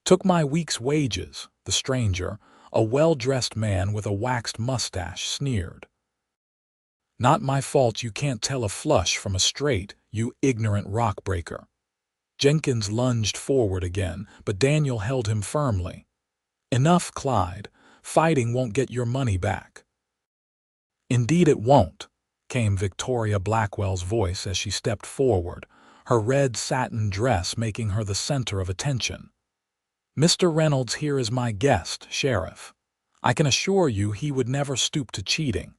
"Took my week's wages," the stranger, a well-dressed man with a waxed mustache, sneered. "Not my fault you can't tell a flush from a straight, you ignorant rock-breaker." Jenkins lunged forward again, but Daniel held him firmly. "Enough, Clyde. Fighting won't get your money back." "Indeed it won't," came Victoria Blackwell's voice as she stepped forward, her red satin dress making her the center of attention. "Mr. Reynolds here is my guest, Sheriff. I can assure you he would never stoop to cheating."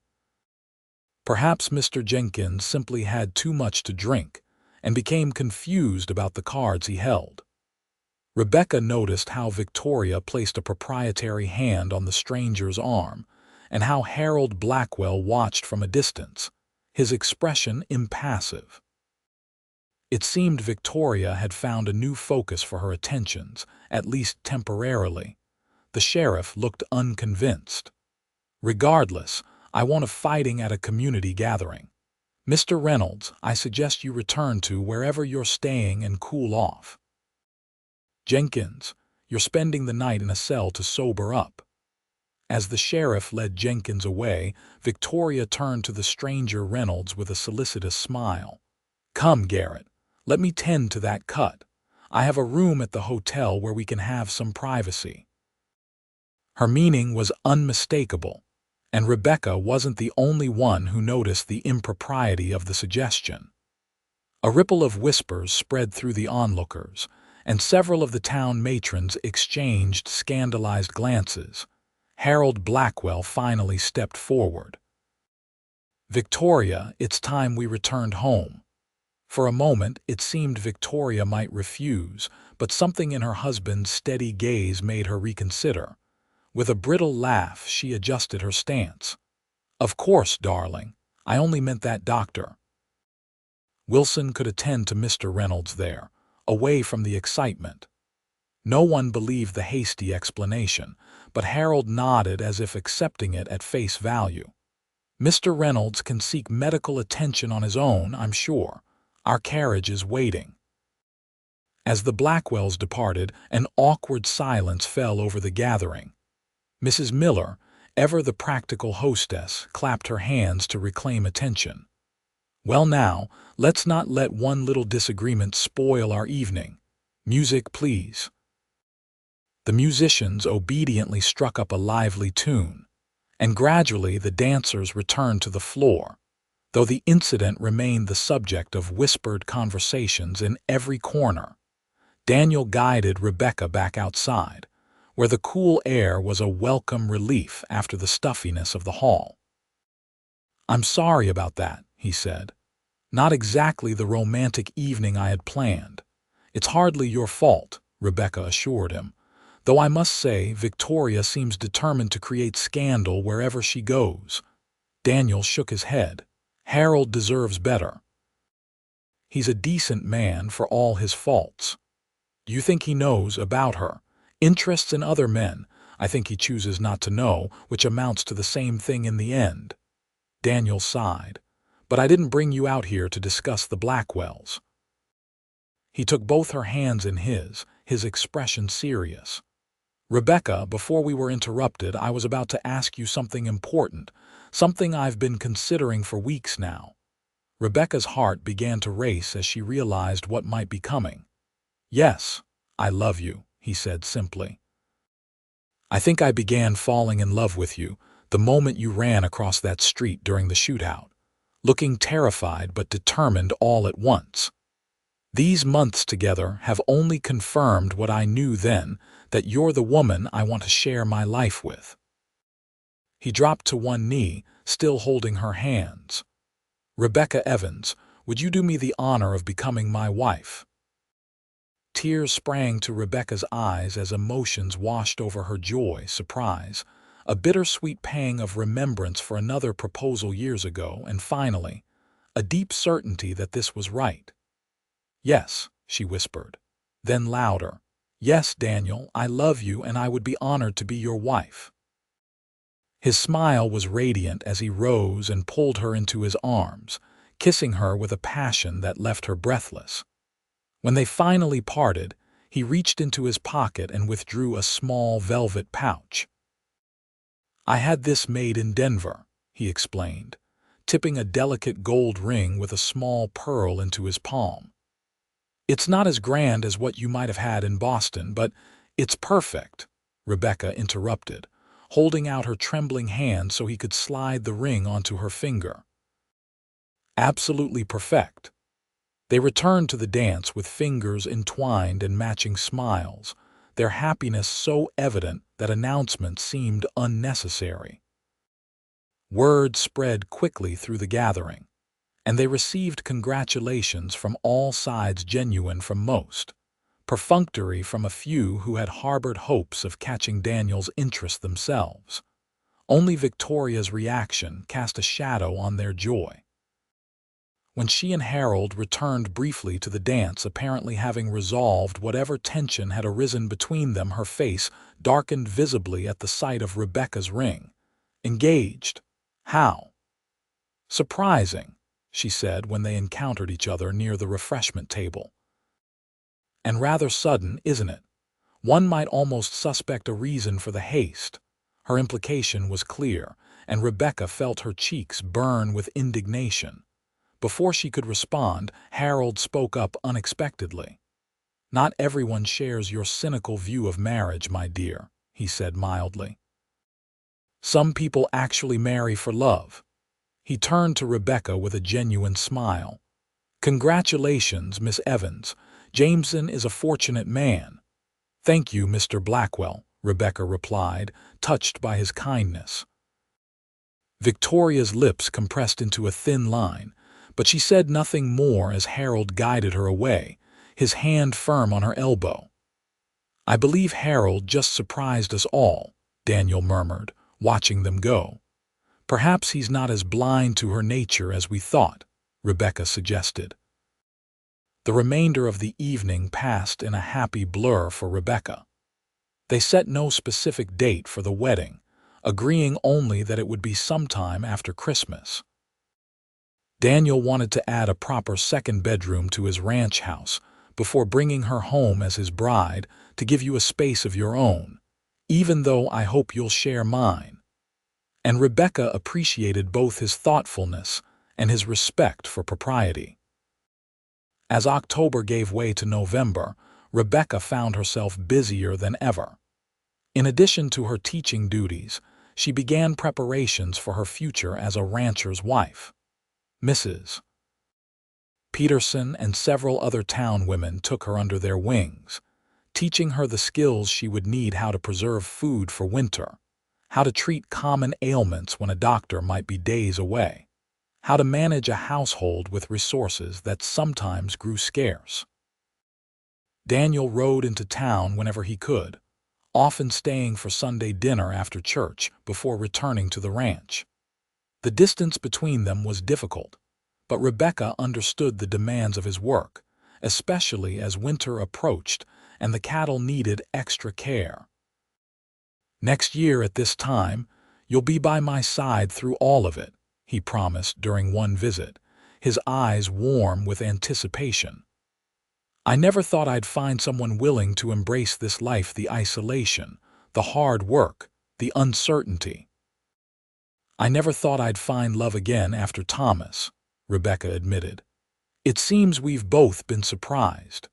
Perhaps Mr. Jenkins simply had too much to drink and became confused about the cards he held. Rebecca noticed how Victoria placed a proprietary hand on the stranger's arm and how Harold Blackwell watched from a distance, his expression impassive. It seemed Victoria had found a new focus for her attentions, at least temporarily. The sheriff looked unconvinced. "Regardless, I want a fighting at a community gathering. Mr. Reynolds, I suggest you return to wherever you're staying and cool off. Jenkins, you're spending the night in a cell to sober up." As the sheriff led Jenkins away, Victoria turned to the stranger Reynolds with a solicitous smile. "Come, Garrett, let me tend to that cut. I have a room at the hotel where we can have some privacy." Her meaning was unmistakable, and Rebecca wasn't the only one who noticed the impropriety of the suggestion. A ripple of whispers spread through the onlookers, and several of the town matrons exchanged scandalized glances. Harold Blackwell finally stepped forward. "Victoria, it's time we returned home." For a moment, it seemed Victoria might refuse, but something in her husband's steady gaze made her reconsider. With a brittle laugh, she adjusted her stance. "Of course, darling. I only meant that doctor. Wilson could attend to Mr. Reynolds there, away from the excitement." No one believed the hasty explanation, but Harold nodded as if accepting it at face value. "Mr. Reynolds can seek medical attention on his own, I'm sure. Our carriage is waiting." As the Blackwells departed, an awkward silence fell over the gathering. Mrs. Miller, ever the practical hostess, clapped her hands to reclaim attention. Well now, let's not let one little disagreement spoil our evening. Music, please." The musicians obediently struck up a lively tune, and gradually the dancers returned to the floor, though the incident remained the subject of whispered conversations in every corner. Daniel guided Rebecca back outside, where the cool air was a welcome relief after the stuffiness of the hall. "I'm sorry about that," he said. "Not exactly the romantic evening I had planned." "It's hardly your fault," Rebecca assured him, "though I must say Victoria seems determined to create scandal wherever she goes." Daniel shook his head. "Harold deserves better. He's a decent man for all his faults. Do you think he knows about her interests in other men? I think he chooses not to know, which amounts to the same thing in the end." Daniel sighed. "But I didn't bring you out here to discuss the Blackwells." He took both her hands in his expression serious. "Rebecca, before we were interrupted, I was about to ask you something important, something I've been considering for weeks now." Rebecca's heart began to race as she realized what might be coming. "Yes, I love you," he said simply. "I think I began falling in love with you the moment you ran across that street during the shootout, looking terrified but determined all at once. These months together have only confirmed what I knew then, that you're the woman I want to share my life with." He dropped to one knee, still holding her hands. "Rebecca Evans, would you do me the honor of becoming my wife?" Tears sprang to Rebecca's eyes as emotions washed over her: joy, surprise, a bittersweet pang of remembrance for another proposal years ago, and finally, a deep certainty that this was right. "Yes," she whispered. Then louder, "Yes, Daniel, I love you and I would be honored to be your wife." His smile was radiant as he rose and pulled her into his arms, kissing her with a passion that left her breathless. When they finally parted, he reached into his pocket and withdrew a small velvet pouch. "I had this made in Denver," he explained, tipping a delicate gold ring with a small pearl into his palm. "It's not as grand as what you might have had in Boston, but it's perfect," Rebecca interrupted, holding out her trembling hand so he could slide the ring onto her finger. "Absolutely perfect." They returned to the dance with fingers entwined and matching smiles, their happiness so evident that announcements seemed unnecessary. Word spread quickly through the gathering, and they received congratulations from all sides, genuine from most, perfunctory from a few who had harbored hopes of catching Daniel's interest themselves. Only Victoria's reaction cast a shadow on their joy. When she and Harold returned briefly to the dance, apparently having resolved whatever tension had arisen between them, her face darkened visibly at the sight of Rebecca's ring. "Engaged? How?" "Surprising," she said when they encountered each other near the refreshment table. "And rather sudden, isn't it? One might almost suspect a reason for the haste." Her implication was clear, and Rebecca felt her cheeks burn with indignation. Before she could respond, Harold spoke up unexpectedly. "Not everyone shares your cynical view of marriage, my dear," he said mildly. "Some people actually marry for love." He turned to Rebecca with a genuine smile. "Congratulations, Miss Evans. Jameson is a fortunate man." "Thank you, Mr. Blackwell," Rebecca replied, touched by his kindness. Victoria's lips compressed into a thin line, but she said nothing more as Harold guided her away, his hand firm on her elbow. "I believe Harold just surprised us all," Daniel murmured, watching them go. "Perhaps he's not as blind to her nature as we thought," Rebecca suggested. The remainder of the evening passed in a happy blur for Rebecca. They set no specific date for the wedding, agreeing only that it would be sometime after Christmas. Daniel wanted to add a proper second bedroom to his ranch house before bringing her home as his bride, to give you a space of your own, even though I hope you'll share mine. And Rebecca appreciated both his thoughtfulness and his respect for propriety. As October gave way to November, Rebecca found herself busier than ever. In addition to her teaching duties, she began preparations for her future as a rancher's wife. Mrs. Peterson and several other town women took her under their wings, teaching her the skills she would need: how to preserve food for winter, how to treat common ailments when a doctor might be days away, how to manage a household with resources that sometimes grew scarce. Daniel rode into town whenever he could, often staying for Sunday dinner after church before returning to the ranch. The distance between them was difficult, but Rebecca understood the demands of his work, especially as winter approached and the cattle needed extra care. "Next year at this time, you'll be by my side through all of it," he promised during one visit, his eyes warm with anticipation. "I never thought I'd find someone willing to embrace this life: the isolation, the hard work, the uncertainty. I never thought I'd find love again after Thomas," Rebecca admitted. "It seems we've both been surprised."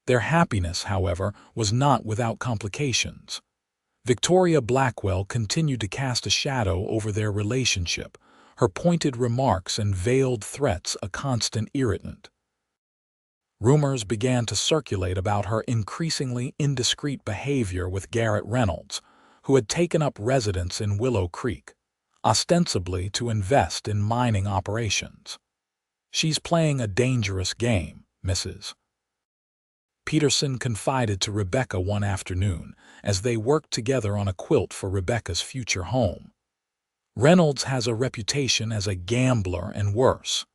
Their happiness, however, was not without complications. Victoria Blackwell continued to cast a shadow over their relationship, her pointed remarks and veiled threats a constant irritant. Rumors began to circulate about her increasingly indiscreet behavior with Garrett Reynolds, who had taken up residence in Willow Creek, ostensibly to invest in mining operations. "She's playing a dangerous game," Mrs. Peterson confided to Rebecca one afternoon as they worked together on a quilt for Rebecca's future home. "Reynolds has a reputation as a gambler and worse.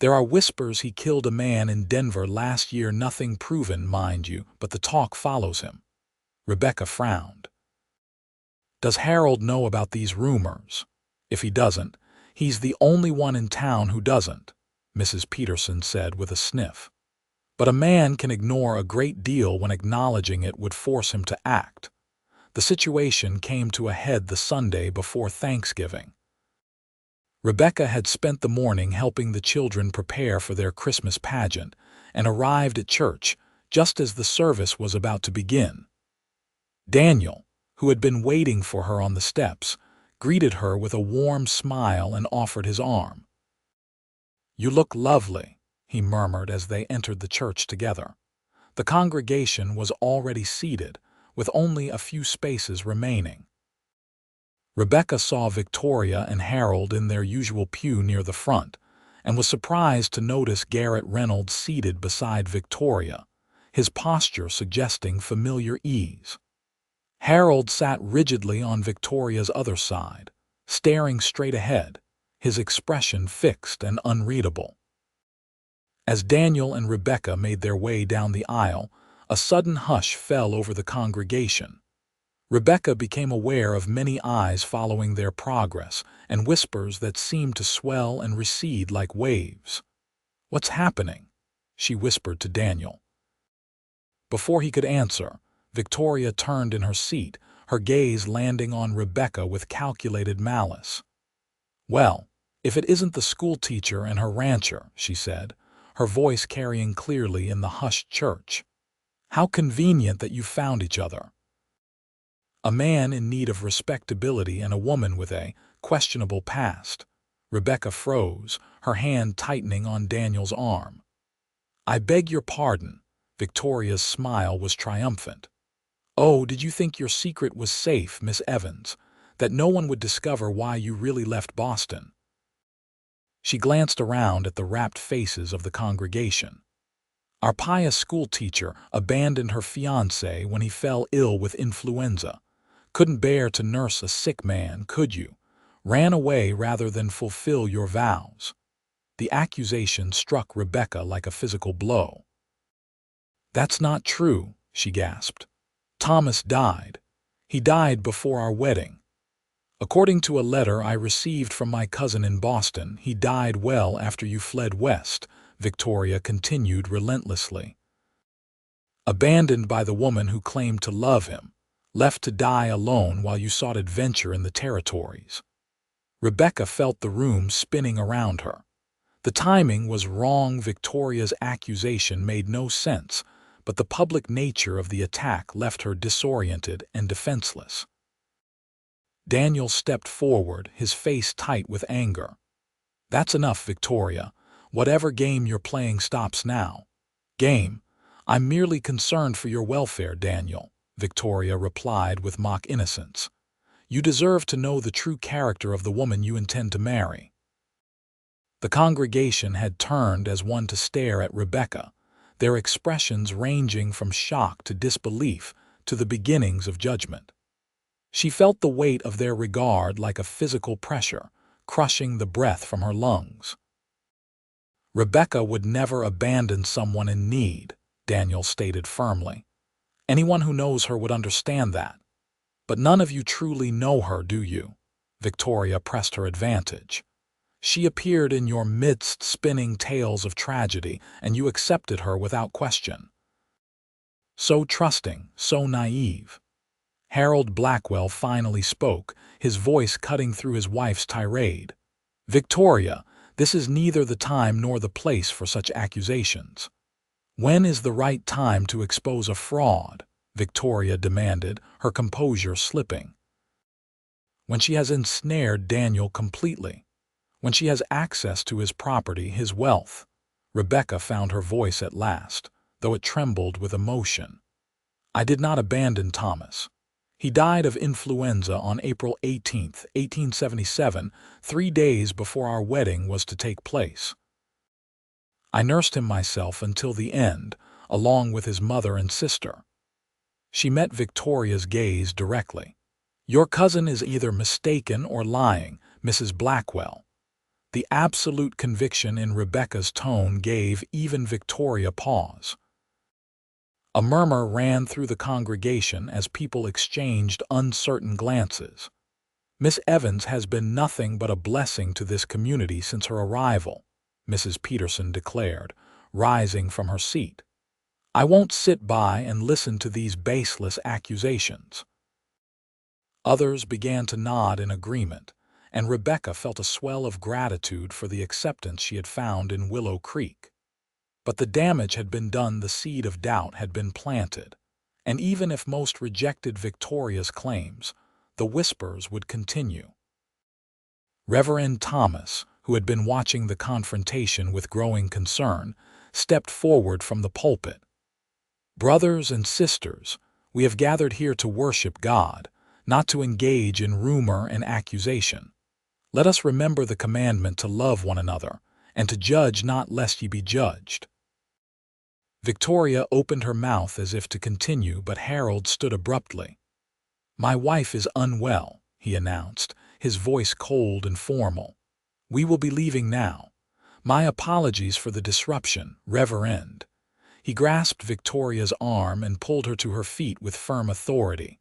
There are whispers he killed a man in Denver last year, nothing proven, mind you, but the talk follows him." Rebecca frowned. "Does Harold know about these rumors? If he doesn't, he's the only one in town who doesn't," Mrs. Peterson said with a sniff. "But a man can ignore a great deal when acknowledging it would force him to act." The situation came to a head the Sunday before Thanksgiving. Rebecca had spent the morning helping the children prepare for their Christmas pageant and arrived at church just as the service was about to begin. Daniel, who had been waiting for her on the steps, greeted her with a warm smile and offered his arm. "You look lovely," he murmured as they entered the church together. The congregation was already seated, with only a few spaces remaining. Rebecca saw Victoria and Harold in their usual pew near the front, and was surprised to notice Garrett Reynolds seated beside Victoria, his posture suggesting familiar ease. Harold sat rigidly on Victoria's other side, staring straight ahead, his expression fixed and unreadable. As Daniel and Rebecca made their way down the aisle, a sudden hush fell over the congregation. Rebecca became aware of many eyes following their progress and whispers that seemed to swell and recede like waves. "What's happening?" she whispered to Daniel. Before he could answer, Victoria turned in her seat, her gaze landing on Rebecca with calculated malice. "Well, if it isn't the schoolteacher and her rancher," she said, her voice carrying clearly in the hushed church. "How convenient that you found each other. A man in need of respectability and a woman with a questionable past." Rebecca froze, her hand tightening on Daniel's arm. "I beg your pardon." Victoria's smile was triumphant. "Oh, did you think your secret was safe, Miss Evans, that no one would discover why you really left Boston?" She glanced around at the rapt faces of the congregation. "Our pious schoolteacher abandoned her fiancé when he fell ill with influenza. Couldn't bear to nurse a sick man, could you? Ran away rather than fulfill your vows." The accusation struck Rebecca like a physical blow. "That's not true," she gasped. "Thomas died. He died before our wedding. According to a letter I received from my cousin in Boston, he died well after you fled west," Victoria continued relentlessly. "Abandoned by the woman who claimed to love him, left to die alone while you sought adventure in the territories." Rebecca felt the room spinning around her. The timing was wrong. Victoria's accusation made no sense, but the public nature of the attack left her disoriented and defenseless. Daniel stepped forward, his face tight with anger. "That's enough, Victoria. Whatever game you're playing stops now." "Game? I'm merely concerned for your welfare, Daniel," Victoria replied with mock innocence. "You deserve to know the true character of the woman you intend to marry." The congregation had turned as one to stare at Rebecca, their expressions ranging from shock to disbelief to the beginnings of judgment. She felt the weight of their regard like a physical pressure, crushing the breath from her lungs. "Rebecca would never abandon someone in need," Daniel stated firmly. "Anyone who knows her would understand that. But none of you truly know her, do you?" Victoria pressed her advantage. "She appeared in your midst spinning tales of tragedy, and you accepted her without question. So trusting, so naive." Harold Blackwell finally spoke, his voice cutting through his wife's tirade. "Victoria, this is neither the time nor the place for such accusations." "When is the right time to expose a fraud?" Victoria demanded, her composure slipping. "When she has ensnared Daniel completely. When she has access to his property, his wealth." Rebecca found her voice at last, though it trembled with emotion. "I did not abandon Thomas. He died of influenza on April 18, 1877, 3 days before our wedding was to take place. I nursed him myself until the end, along with his mother and sister." She met Victoria's gaze directly. "Your cousin is either mistaken or lying, Mrs. Blackwell." The absolute conviction in Rebecca's tone gave even Victoria pause. A murmur ran through the congregation as people exchanged uncertain glances. "Miss Evans has been nothing but a blessing to this community since her arrival," Mrs. Peterson declared, rising from her seat. "I won't sit by and listen to these baseless accusations." Others began to nod in agreement, and Rebecca felt a swell of gratitude for the acceptance she had found in Willow Creek. But the damage had been done, the seed of doubt had been planted, and even if most rejected Victoria's claims, the whispers would continue. Reverend Thomas, who had been watching the confrontation with growing concern, stepped forward from the pulpit. "Brothers and sisters, we have gathered here to worship God, not to engage in rumor and accusation. Let us remember the commandment to love one another, and to judge not lest ye be judged." Victoria opened her mouth as if to continue, but Harold stood abruptly. "My wife is unwell," he announced, his voice cold and formal. "We will be leaving now. My apologies for the disruption, Reverend." He grasped Victoria's arm and pulled her to her feet with firm authority.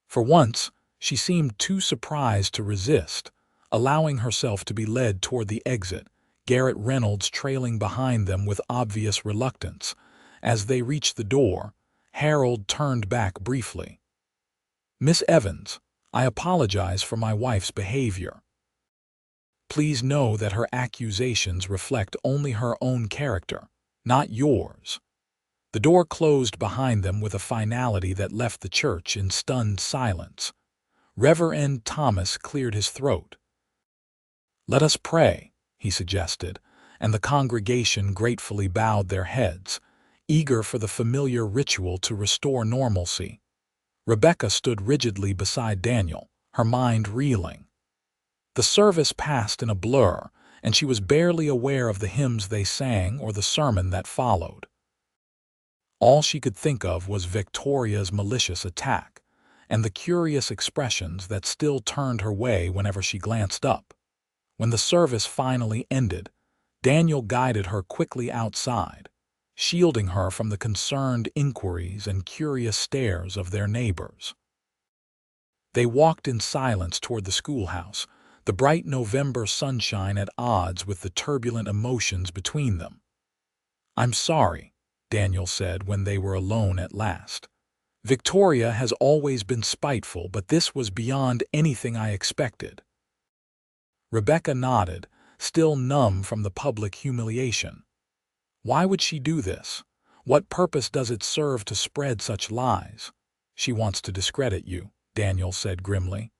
For once, she seemed too surprised to resist, allowing herself to be led toward the exit, Garrett Reynolds trailing behind them with obvious reluctance. As they reached the door, Harold turned back briefly. "Miss Evans, I apologize for my wife's behavior. Please know that her accusations reflect only her own character, not yours." The door closed behind them with a finality that left the church in stunned silence. Reverend Thomas cleared his throat. "Let us pray," he suggested, and the congregation gratefully bowed their heads, eager for the familiar ritual to restore normalcy. Rebecca stood rigidly beside Daniel, her mind reeling. The service passed in a blur, and she was barely aware of the hymns they sang or the sermon that followed. All she could think of was Victoria's malicious attack, and the curious expressions that still turned her way whenever she glanced up. When the service finally ended, Daniel guided her quickly outside, shielding her from the concerned inquiries and curious stares of their neighbors. They walked in silence toward the schoolhouse, the bright November sunshine at odds with the turbulent emotions between them. "I'm sorry," Daniel said when they were alone at last. "Victoria has always been spiteful, but this was beyond anything I expected." Rebecca nodded, still numb from the public humiliation. Why would she do this? What purpose does it serve to spread such lies? She wants to discredit you, Daniel said grimly.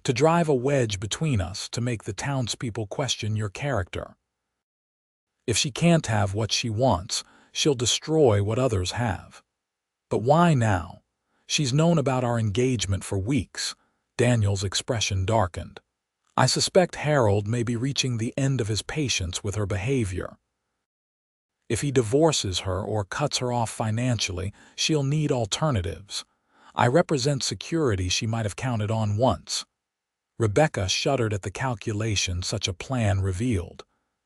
To drive a wedge between us, to make the townspeople question your character. If she can't have what she wants, she'll destroy what others have. But why now? She's known about our engagement for weeks. Daniel's expression darkened. I suspect Harold may be reaching the end of his patience with her behavior. If he divorces her or cuts her off financially, she'll need alternatives. I represent security she might have counted on once. Rebecca shuddered at the calculation such a plan revealed.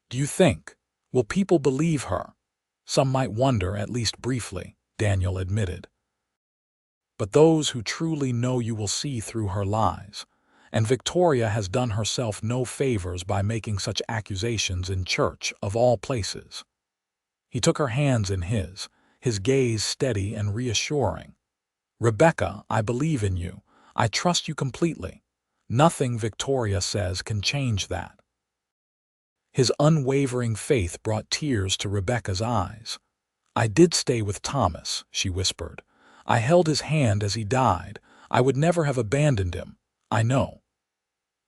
Do you think? Will people believe her? Some might wonder, at least briefly, Daniel admitted. But those who truly know you will see through her lies. And Victoria has done herself no favors by making such accusations in church, of all places. He took her hands in his gaze steady and reassuring. Rebecca, I believe in you. I trust you completely. Nothing Victoria says can change that. His unwavering faith brought tears to Rebecca's eyes. I did stay with Thomas, she whispered. I held his hand as he died. I would never have abandoned him. I know.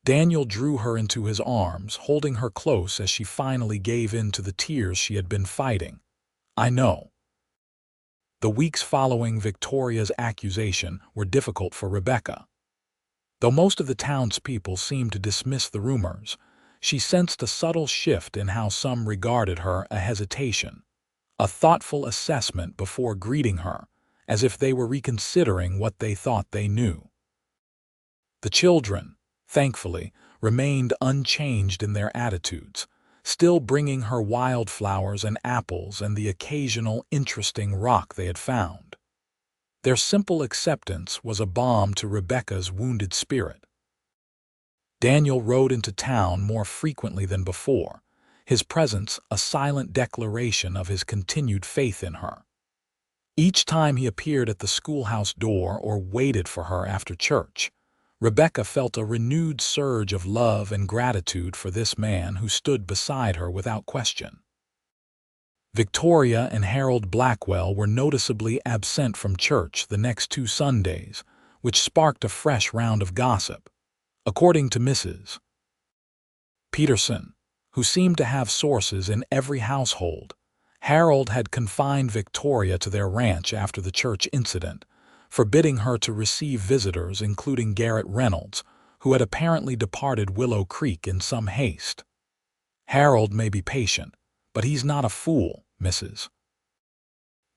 Daniel drew her into his arms, holding her close as she finally gave in to the tears she had been fighting. I know. The weeks following Victoria's accusation were difficult for Rebecca. Though most of the townspeople seemed to dismiss the rumors, she sensed a subtle shift in how some regarded her, a hesitation, a thoughtful assessment before greeting her, as if they were reconsidering what they thought they knew. The children, thankfully, remained unchanged in their attitudes, still bringing her wildflowers and apples and the occasional interesting rock they had found. Their simple acceptance was a balm to Rebecca's wounded spirit. Daniel rode into town more frequently than before, his presence a silent declaration of his continued faith in her. Each time he appeared at the schoolhouse door or waited for her after church, Rebecca felt a renewed surge of love and gratitude for this man who stood beside her without question. Victoria and Harold Blackwell were noticeably absent from church the next 2 Sundays, which sparked a fresh round of gossip. According to Mrs. Peterson, who seemed to have sources in every household, Harold had confined Victoria to their ranch after the church incident, forbidding her to receive visitors, including Garrett Reynolds, who had apparently departed Willow Creek in some haste. Harold may be patient, but he's not a fool, Mrs.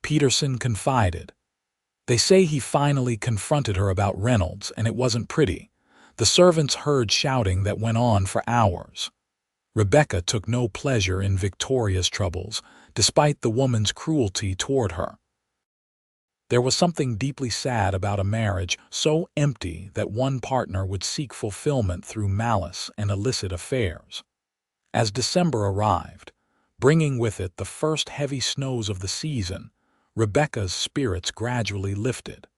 Peterson confided. They say he finally confronted her about Reynolds, and it wasn't pretty. The servants heard shouting that went on for hours. Rebecca took no pleasure in Victoria's troubles, despite the woman's cruelty toward her. There was something deeply sad about a marriage so empty that one partner would seek fulfillment through malice and illicit affairs. As December arrived, bringing with it the first heavy snows of the season, Rebecca's spirits gradually lifted.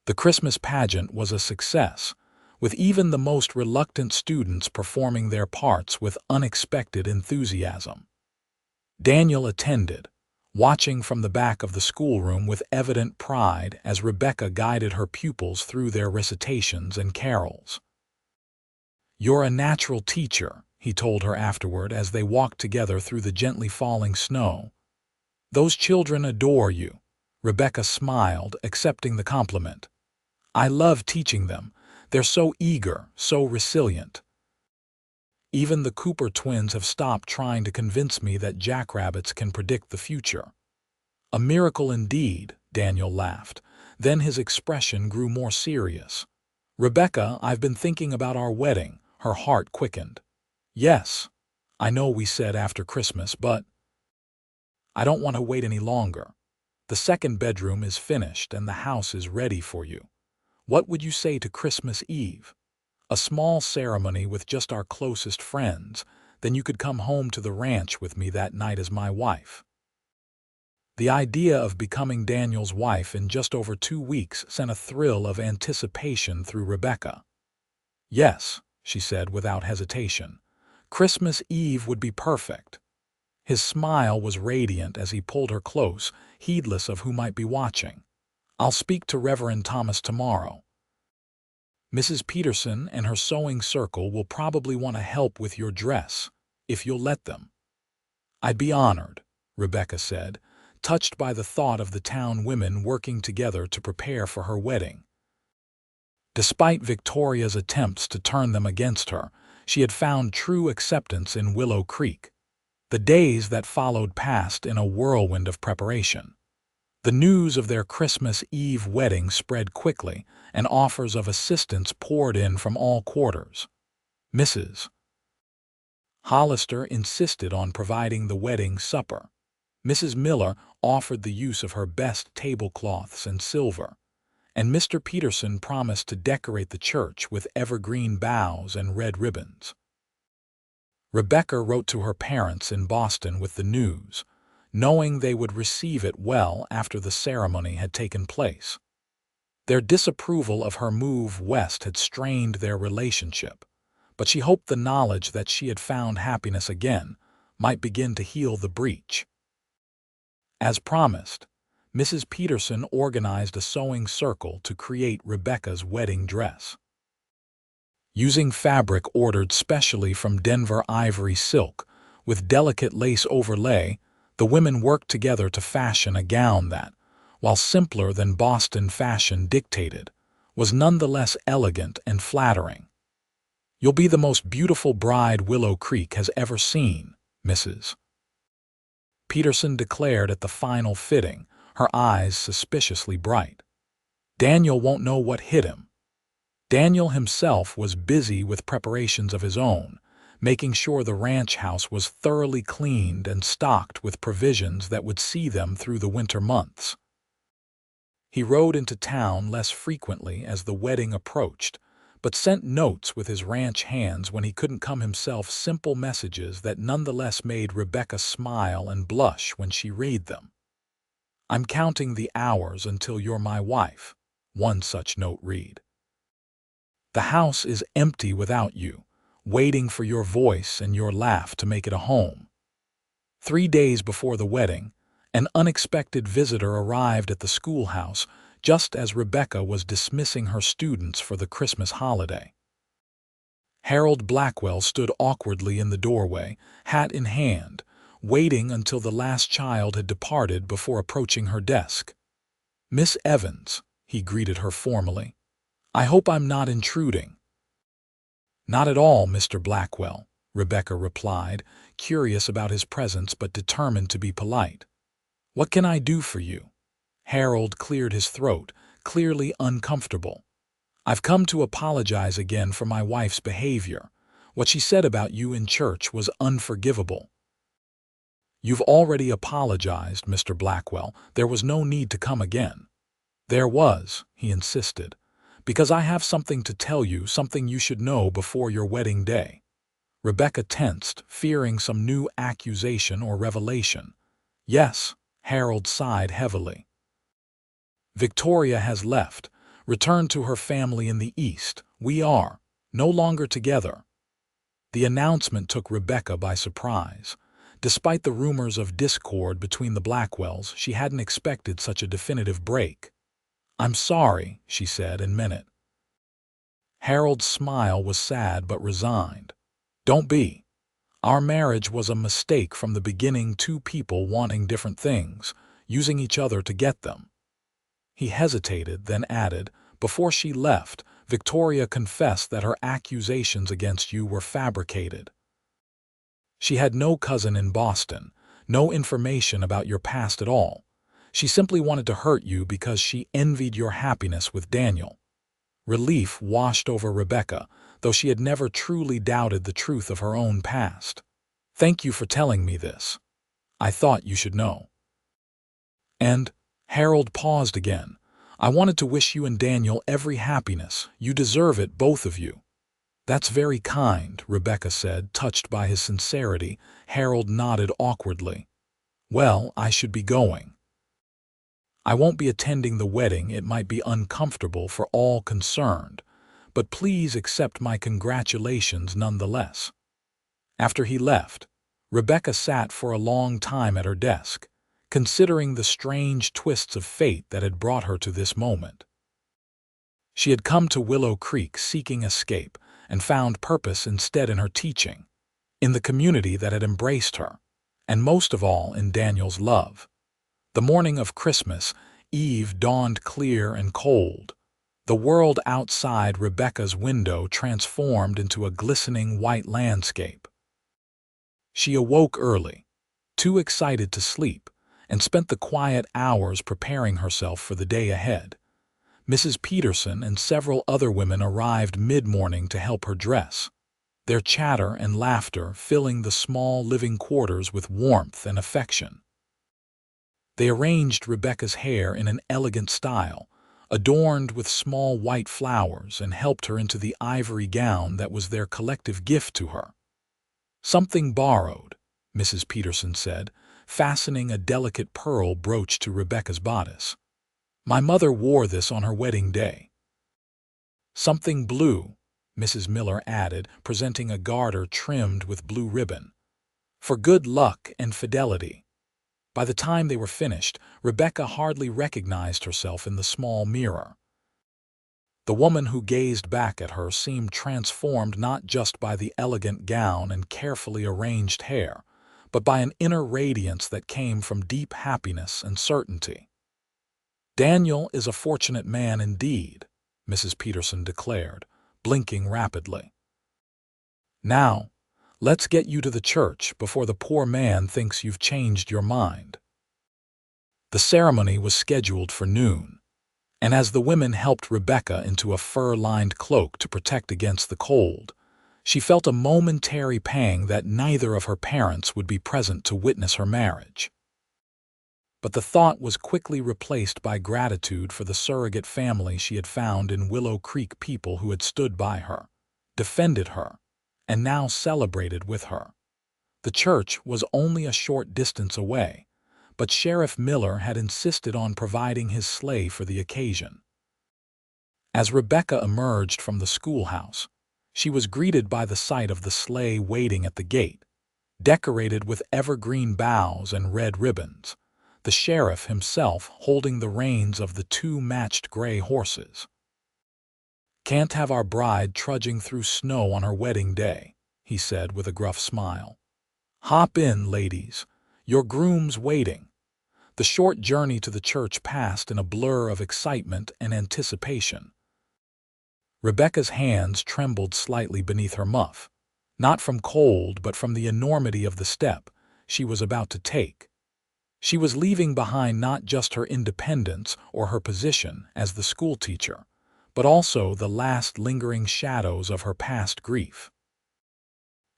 The Christmas pageant was a success, with even the most reluctant students performing their parts with unexpected enthusiasm. Daniel attended, watching from the back of the schoolroom with evident pride as Rebecca guided her pupils through their recitations and carols. "You're a natural teacher," he told her afterward as they walked together through the gently falling snow. "Those children adore you." Rebecca smiled, accepting the compliment. "I love teaching them. They're so eager, so resilient. Even the Cooper twins have stopped trying to convince me that jackrabbits can predict the future." "A miracle indeed," Daniel laughed. Then his expression grew more serious. "Rebecca, I've been thinking about our wedding." Her heart quickened. "Yes, I know we said after Christmas, but I don't want to wait any longer. The second bedroom is finished and the house is ready for you. What would you say to Christmas Eve? A small ceremony with just our closest friends, then you could come home to the ranch with me that night as my wife." The idea of becoming Daniel's wife in just over 2 weeks sent a thrill of anticipation through Rebecca. "Yes," she said without hesitation. Christmas Eve would be perfect. His smile was radiant as he pulled her close, heedless of who might be watching. "I'll speak to Reverend Thomas tomorrow. Mrs. Peterson and her sewing circle will probably want to help with your dress, if you'll let them." "I'd be honored," Rebecca said, touched by the thought of the town women working together to prepare for her wedding. Despite Victoria's attempts to turn them against her, she had found true acceptance in Willow Creek. The days that followed passed in a whirlwind of preparation. The news of their Christmas Eve wedding spread quickly, and offers of assistance poured in from all quarters. Mrs. Hollister insisted on providing the wedding supper. Mrs. Miller offered the use of her best tablecloths and silver, and Mr. Peterson promised to decorate the church with evergreen boughs and red ribbons. Rebecca wrote to her parents in Boston with the news, knowing they would receive it well after the ceremony had taken place. Their disapproval of her move west had strained their relationship, but she hoped the knowledge that she had found happiness again might begin to heal the breach. As promised, Mrs. Peterson organized a sewing circle to create Rebecca's wedding dress. Using fabric ordered specially from Denver ivory silk, with delicate lace overlay, the women worked together to fashion a gown that, while simpler than Boston fashion dictated, was nonetheless elegant and flattering. "You'll be the most beautiful bride Willow Creek has ever seen," Mrs. Peterson declared at the final fitting, her eyes suspiciously bright. "Daniel won't know what hit him." Daniel himself was busy with preparations of his own, making sure the ranch house was thoroughly cleaned and stocked with provisions that would see them through the winter months. He rode into town less frequently as the wedding approached, but sent notes with his ranch hands when he couldn't come himself, simple messages that nonetheless made Rebecca smile and blush when she read them. "I'm counting the hours until you're my wife," one such note read. "The house is empty without you, waiting for your voice and your laugh to make it a home." 3 days before the wedding, an unexpected visitor arrived at the schoolhouse just as Rebecca was dismissing her students for the Christmas holiday. Harold Blackwell stood awkwardly in the doorway, hat in hand, waiting until the last child had departed before approaching her desk. "Miss Evans," he greeted her formally. "I hope I'm not intruding." "Not at all, Mr. Blackwell," Rebecca replied, curious about his presence but determined to be polite. "What can I do for you?" Harold cleared his throat, clearly uncomfortable. "I've come to apologize again for my wife's behavior. What she said about you in church was unforgivable." "You've already apologized, Mr. Blackwell. There was no need to come again." "There was," he insisted, "because I have something to tell you, something you should know before your wedding day." Rebecca tensed, fearing some new accusation or revelation. "Yes," Harold sighed heavily. "Victoria has left, returned to her family in the East. We are no longer together." The announcement took Rebecca by surprise. Despite the rumors of discord between the Blackwells, she hadn't expected such a definitive break. "I'm sorry," she said, and meant it. Harold's smile was sad but resigned. "Don't be. Our marriage was a mistake from the beginning, two people wanting different things, using each other to get them." He hesitated, then added, "Before she left, Victoria confessed that her accusations against you were fabricated. She had no cousin in Boston, no information about your past at all. She simply wanted to hurt you because she envied your happiness with Daniel." Relief washed over Rebecca, though she had never truly doubted the truth of her own past. "Thank you for telling me this. I thought you should know." "And," Harold paused again, "I wanted to wish you and Daniel every happiness. You deserve it, both of you." "That's very kind," Rebecca said, touched by his sincerity. Harold nodded awkwardly. "Well, I should be going. I won't be attending the wedding. It might be uncomfortable for all concerned, but please accept my congratulations nonetheless." After he left, Rebecca sat for a long time at her desk, considering the strange twists of fate that had brought her to this moment. She had come to Willow Creek seeking escape and found purpose instead in her teaching, in the community that had embraced her, and most of all in Daniel's love. The morning of Christmas Eve dawned clear and cold. The world outside Rebecca's window transformed into a glistening white landscape. She awoke early, too excited to sleep, and spent the quiet hours preparing herself for the day ahead. Mrs. Peterson and several other women arrived mid-morning to help her dress, their chatter and laughter filling the small living quarters with warmth and affection. They arranged Rebecca's hair in an elegant style, adorned with small white flowers, and helped her into the ivory gown that was their collective gift to her. "Something borrowed," Mrs. Peterson said, fastening a delicate pearl brooch to Rebecca's bodice. "My mother wore this on her wedding day." "Something blue," Mrs. Miller added, presenting a garter trimmed with blue ribbon. "For good luck and fidelity." By the time they were finished, Rebecca hardly recognized herself in the small mirror. The woman who gazed back at her seemed transformed not just by the elegant gown and carefully arranged hair, but by an inner radiance that came from deep happiness and certainty. "Daniel is a fortunate man indeed," Mrs. Peterson declared, blinking rapidly. "Now, let's get you to the church before the poor man thinks you've changed your mind." The ceremony was scheduled for noon, and as the women helped Rebecca into a fur-lined cloak to protect against the cold, she felt a momentary pang that neither of her parents would be present to witness her marriage. But the thought was quickly replaced by gratitude for the surrogate family she had found in Willow Creek, people who had stood by her, defended her, and now celebrated with her. The church was only a short distance away, but Sheriff Miller had insisted on providing his sleigh for the occasion. As Rebecca emerged from the schoolhouse, she was greeted by the sight of the sleigh waiting at the gate, decorated with evergreen boughs and red ribbons, the sheriff himself holding the reins of the two matched gray horses. "Can't have our bride trudging through snow on her wedding day," he said with a gruff smile. "Hop in, ladies. Your groom's waiting." The short journey to the church passed in a blur of excitement and anticipation. Rebecca's hands trembled slightly beneath her muff, not from cold but from the enormity of the step she was about to take. She was leaving behind not just her independence or her position as the schoolteacher, but also the last lingering shadows of her past grief.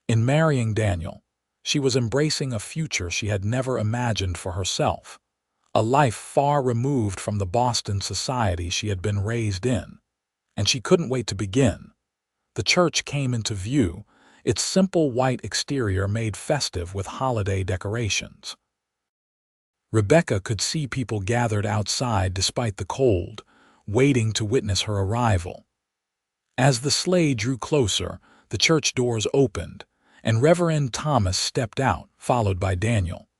In marrying Daniel, she was embracing a future she had never imagined for herself, a life far removed from the Boston society she had been raised in, and she couldn't wait to begin. The church came into view, its simple white exterior made festive with holiday decorations. Rebecca could see people gathered outside despite the cold, waiting to witness her arrival. As the sleigh drew closer, the church doors opened, and Reverend Thomas stepped out, followed by Daniel.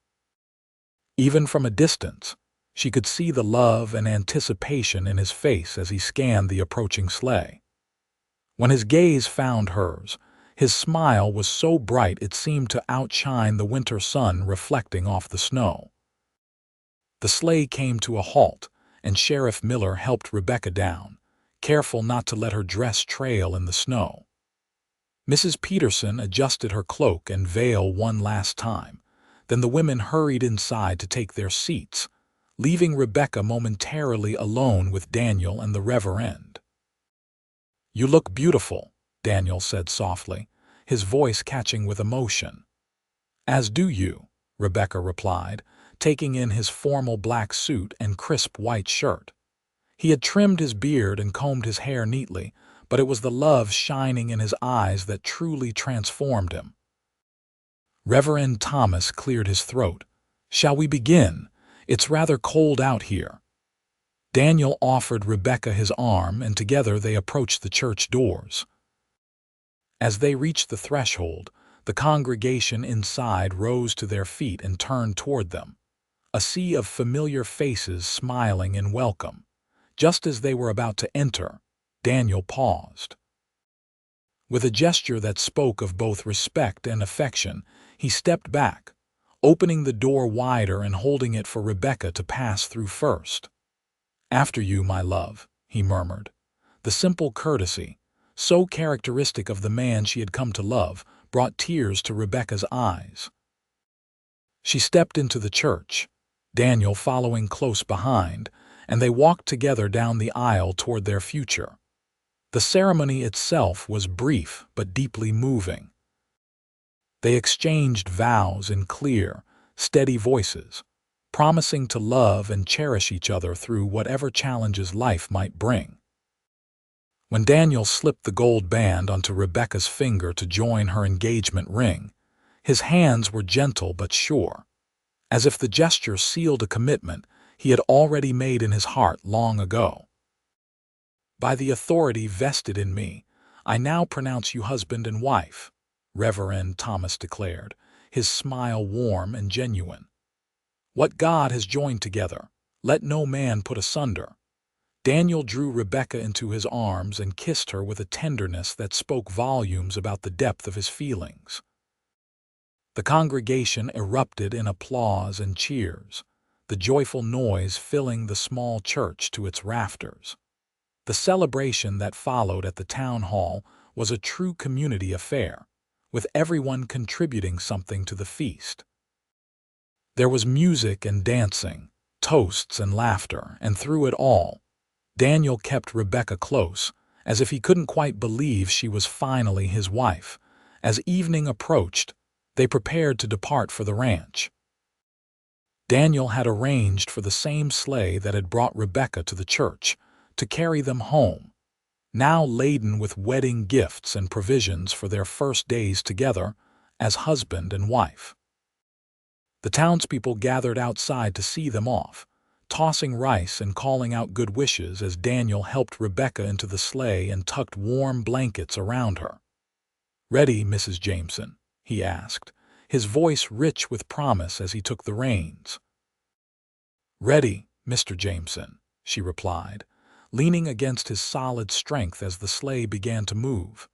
Even from a distance, she could see the love and anticipation in his face as he scanned the approaching sleigh. When his gaze found hers, his smile was so bright it seemed to outshine the winter sun reflecting off the snow. The sleigh came to a halt, and Sheriff Miller helped Rebecca down, careful not to let her dress trail in the snow. Mrs. Peterson adjusted her cloak and veil one last time, then the women hurried inside to take their seats, leaving Rebecca momentarily alone with Daniel and the Reverend. "You look beautiful," Daniel said softly, his voice catching with emotion. "As do you," Rebecca replied, taking in his formal black suit and crisp white shirt. He had trimmed his beard and combed his hair neatly, but it was the love shining in his eyes that truly transformed him. Reverend Thomas cleared his throat. "Shall we begin? It's rather cold out here." Daniel offered Rebecca his arm, and together they approached the church doors. As they reached the threshold, The congregation inside rose to their feet and turned toward them, a sea of familiar faces smiling in welcome. Just as they were about to enter, Daniel paused. With a gesture that spoke of both respect and affection, he stepped back, opening the door wider and holding it for Rebecca to pass through first. "After you, my love," he murmured. The simple courtesy, so characteristic of the man she had come to love, brought tears to Rebecca's eyes. She stepped into the church, Daniel following close behind, and they walked together down the aisle toward their future. The ceremony itself was brief but deeply moving. They exchanged vows in clear, steady voices, promising to love and cherish each other through whatever challenges life might bring. When Daniel slipped the gold band onto Rebecca's finger to join her engagement ring, his hands were gentle but sure, as if the gesture sealed a commitment he had already made in his heart long ago. "By the authority vested in me, I now pronounce you husband and wife," Reverend Thomas declared, his smile warm and genuine. "What God has joined together, let no man put asunder." Daniel drew Rebecca into his arms and kissed her with a tenderness that spoke volumes about the depth of his feelings. The congregation erupted in applause and cheers, the joyful noise filling the small church to its rafters. The celebration that followed at the town hall was a true community affair, with everyone contributing something to the feast. There was music and dancing, toasts and laughter, and through it all, Daniel kept Rebecca close, as if he couldn't quite believe she was finally his wife. As evening approached, they prepared to depart for the ranch. Daniel had arranged for the same sleigh that had brought Rebecca to the church to carry them home, now laden with wedding gifts and provisions for their first days together as husband and wife. The townspeople gathered outside to see them off, tossing rice and calling out good wishes as Daniel helped Rebecca into the sleigh and tucked warm blankets around her. "Ready, Mrs. Jameson?" he asked, his voice rich with promise as he took the reins. "Ready, Mr. Jameson," she replied, leaning against his solid strength as the sleigh began to move.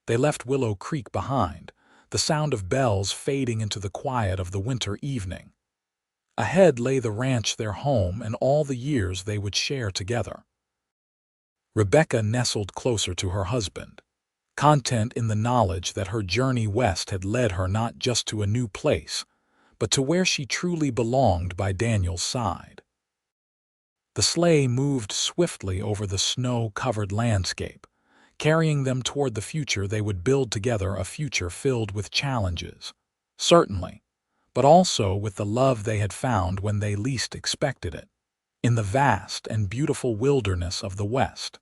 They left Willow Creek behind, the sound of bells fading into the quiet of the winter evening. Ahead lay the ranch, their home, and all the years they would share together. Rebecca nestled closer to her husband, content in the knowledge that her journey west had led her not just to a new place, but to where she truly belonged by Daniel's side. The sleigh moved swiftly over the snow-covered landscape, carrying them toward the future they would build together, a future filled with challenges, certainly, but also with the love they had found when they least expected it, in the vast and beautiful wilderness of the West.